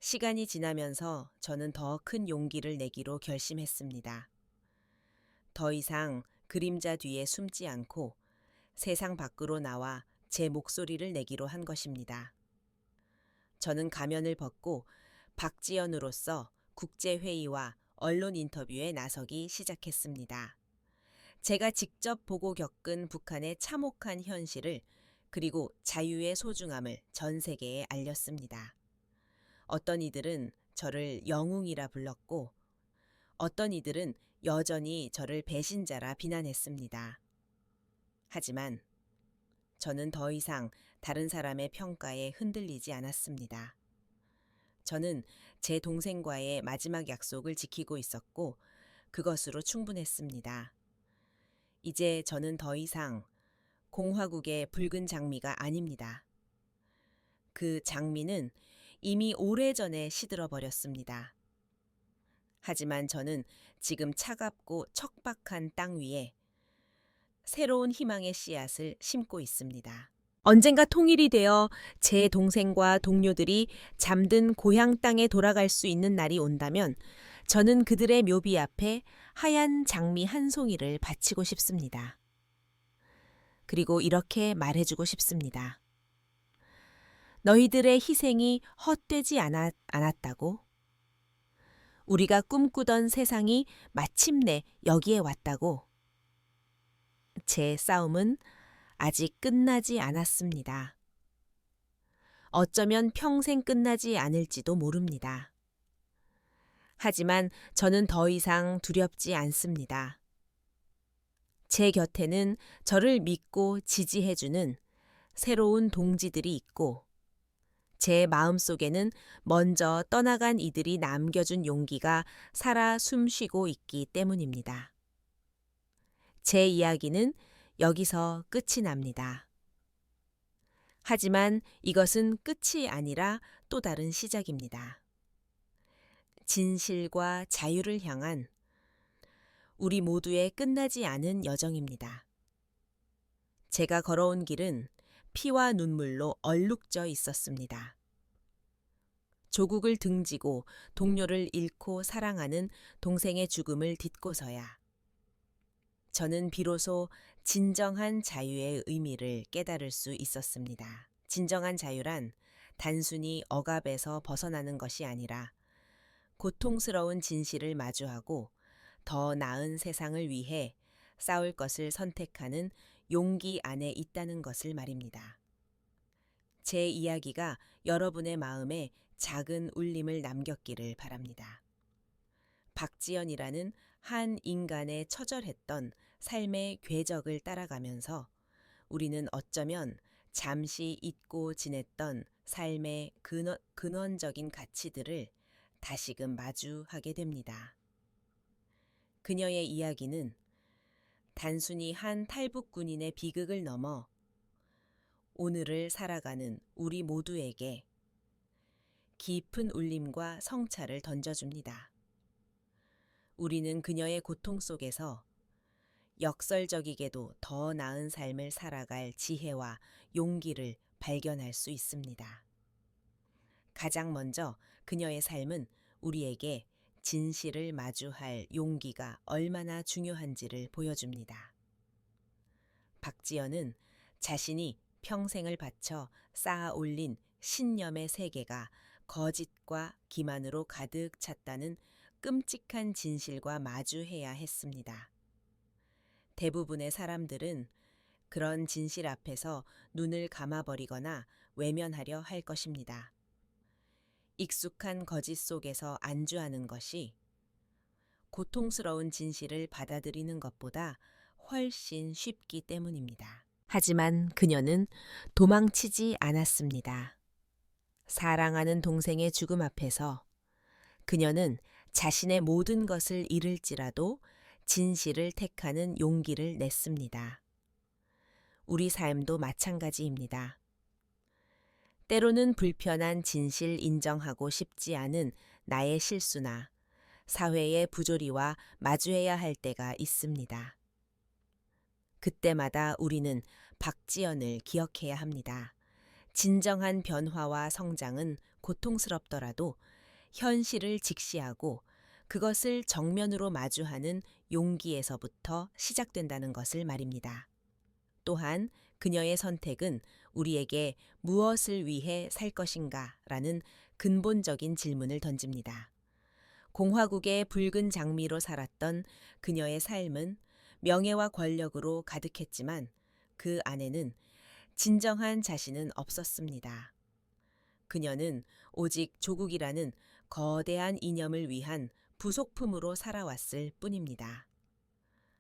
시간이 지나면서 저는 더 큰 용기를 내기로 결심했습니다. 더 이상 그림자 뒤에 숨지 않고 세상 밖으로 나와 제 목소리를 내기로 한 것입니다. 저는 가면을 벗고 박지연으로서 국제회의와 언론 인터뷰에 나서기 시작했습니다. 제가 직접 보고 겪은 북한의 참혹한 현실을 그리고 자유의 소중함을 전 세계에 알렸습니다. 어떤 이들은 저를 영웅이라 불렀고 어떤 이들은 여전히 저를 배신자라 비난했습니다. 하지만 저는 더 이상 다른 사람의 평가에 흔들리지 않았습니다. 저는 제 동생과의 마지막 약속을 지키고 있었고 그것으로 충분했습니다. 이제 저는 더 이상 공화국의 붉은 장미가 아닙니다. 그 장미는 이미 오래전에 시들어 버렸습니다. 하지만 저는 지금 차갑고 척박한 땅 위에 새로운 희망의 씨앗을 심고 있습니다. 언젠가 통일이 되어 제 동생과 동료들이 잠든 고향 땅에 돌아갈 수 있는 날이 온다면 저는 그들의 묘비 앞에 하얀 장미 한 송이를 바치고 싶습니다. 그리고 이렇게 말해주고 싶습니다. 너희들의 희생이 헛되지 않았다고? 우리가 꿈꾸던 세상이 마침내 여기에 왔다고? 제 싸움은 아직 끝나지 않았습니다. 어쩌면 평생 끝나지 않을지도 모릅니다. 하지만 저는 더 이상 두렵지 않습니다. 제 곁에는 저를 믿고 지지해주는 새로운 동지들이 있고 제 마음속에는 먼저 떠나간 이들이 남겨준 용기가 살아 숨쉬고 있기 때문입니다. 제 이야기는 여기서 끝이 납니다. 하지만 이것은 끝이 아니라 또 다른 시작입니다. 진실과 자유를 향한 우리 모두의 끝나지 않은 여정입니다. 제가 걸어온 길은 피와 눈물로 얼룩져 있었습니다. 조국을 등지고 동료를 잃고 사랑하는 동생의 죽음을 딛고서야 저는 비로소 진정한 자유의 의미를 깨달을 수 있었습니다. 진정한 자유란 단순히 억압에서 벗어나는 것이 아니라 고통스러운 진실을 마주하고 더 나은 세상을 위해 싸울 것을 선택하는 용기 안에 있다는 것을 말입니다. 제 이야기가 여러분의 마음에 작은 울림을 남겼기를 바랍니다. 박지연이라는 한 인간의 처절했던 삶의 궤적을 따라가면서 우리는 어쩌면 잠시 잊고 지냈던 삶의 근원적인 가치들을 다시금 마주하게 됩니다. 그녀의 이야기는 단순히 한 탈북 군인의 비극을 넘어 오늘을 살아가는 우리 모두에게 깊은 울림과 성찰을 던져줍니다. 우리는 그녀의 고통 속에서 역설적이게도 더 나은 삶을 살아갈 지혜와 용기를 발견할 수 있습니다. 가장 먼저 그녀의 삶은 우리에게 진실을 마주할 용기가 얼마나 중요한지를 보여줍니다. 박지연은 자신이 평생을 바쳐 쌓아 올린 신념의 세계가 거짓과 기만으로 가득 찼다는 끔찍한 진실과 마주해야 했습니다. 대부분의 사람들은 그런 진실 앞에서 눈을 감아버리거나 외면하려 할 것입니다. 익숙한 거짓 속에서 안주하는 것이 고통스러운 진실을 받아들이는 것보다 훨씬 쉽기 때문입니다. 하지만 그녀는 도망치지 않았습니다. 사랑하는 동생의 죽음 앞에서 그녀는 자신의 모든 것을 잃을지라도 진실을 택하는 용기를 냈습니다. 우리 삶도 마찬가지입니다. 때로는 불편한 진실 인정하고 싶지 않은 나의 실수나 사회의 부조리와 마주해야 할 때가 있습니다. 그때마다 우리는 박지연을 기억해야 합니다. 진정한 변화와 성장은 고통스럽더라도 현실을 직시하고 그것을 정면으로 마주하는 용기에서부터 시작된다는 것을 말입니다. 또한 그녀의 선택은 우리에게 무엇을 위해 살 것인가 라는 근본적인 질문을 던집니다. 공화국의 붉은 장미로 살았던 그녀의 삶은 명예와 권력으로 가득했지만 그 안에는 진정한 자신은 없었습니다. 그녀는 오직 조국이라는 거대한 이념을 위한 부속품으로 살아왔을 뿐입니다.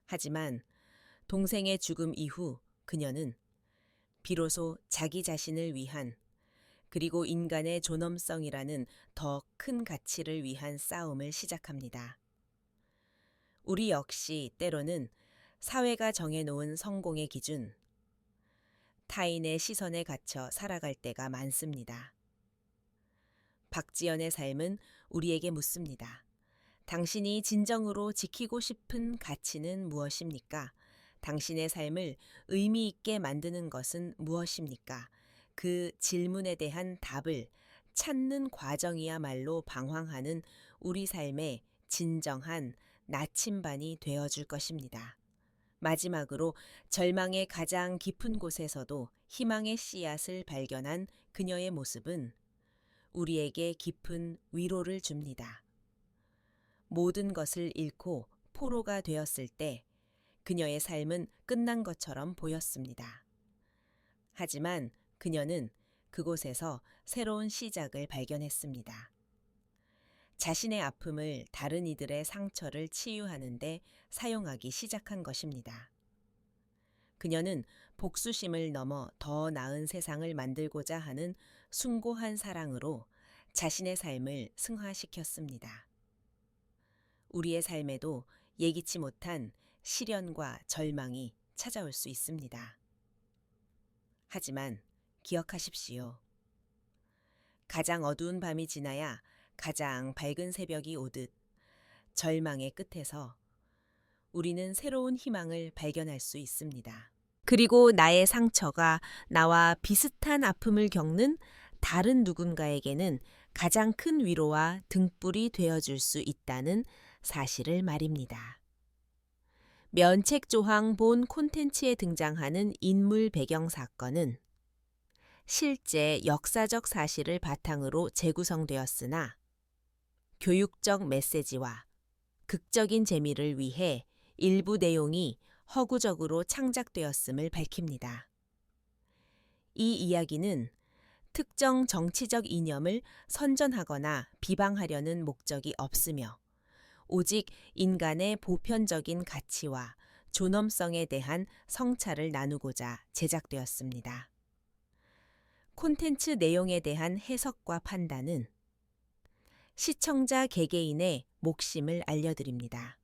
하지만 동생의 죽음 이후 그녀는 비로소 자기 자신을 위한 그리고 인간의 존엄성이라는 더 큰 가치를 위한 싸움을 시작합니다. 우리 역시 때로는 사회가 정해놓은 성공의 기준, 타인의 시선에 갇혀 살아갈 때가 많습니다. 박지연의 삶은 우리에게 묻습니다. 당신이 진정으로 지키고 싶은 가치는 무엇입니까? 당신의 삶을 의미 있게 만드는 것은 무엇입니까? 그 질문에 대한 답을 찾는 과정이야말로 방황하는 우리 삶의 진정한 나침반이 되어줄 것입니다. 마지막으로 절망의 가장 깊은 곳에서도 희망의 씨앗을 발견한 그녀의 모습은 우리에게 깊은 위로를 줍니다. 모든 것을 잃고 포로가 되었을 때 그녀의 삶은 끝난 것처럼 보였습니다. 하지만 그녀는 그곳에서 새로운 시작을 발견했습니다. 자신의 아픔을 다른 이들의 상처를 치유하는 데 사용하기 시작한 것입니다. 그녀는 복수심을 넘어 더 나은 세상을 만들고자 하는 숭고한 사랑으로 자신의 삶을 승화시켰습니다. 우리의 삶에도 예기치 못한 시련과 절망이 찾아올 수 있습니다. 하지만 기억하십시오. 가장 어두운 밤이 지나야 가장 밝은 새벽이 오듯 절망의 끝에서 우리는 새로운 희망을 발견할 수 있습니다. 그리고 나의 상처가 나와 비슷한 아픔을 겪는 다른 누군가에게는 가장 큰 위로와 등불이 되어줄 수 있다는 사실을 말입니다. 면책조항 본 콘텐츠에 등장하는 인물 배경 사건은 실제 역사적 사실을 바탕으로 재구성되었으나 교육적 메시지와 극적인 재미를 위해 일부 내용이 허구적으로 창작되었음을 밝힙니다. 이 이야기는 특정 정치적 이념을 선전하거나 비방하려는 목적이 없으며 오직 인간의 보편적인 가치와 존엄성에 대한 성찰을 나누고자 제작되었습니다. 콘텐츠 내용에 대한 해석과 판단은 시청자 개개인의 몫임을 알려드립니다.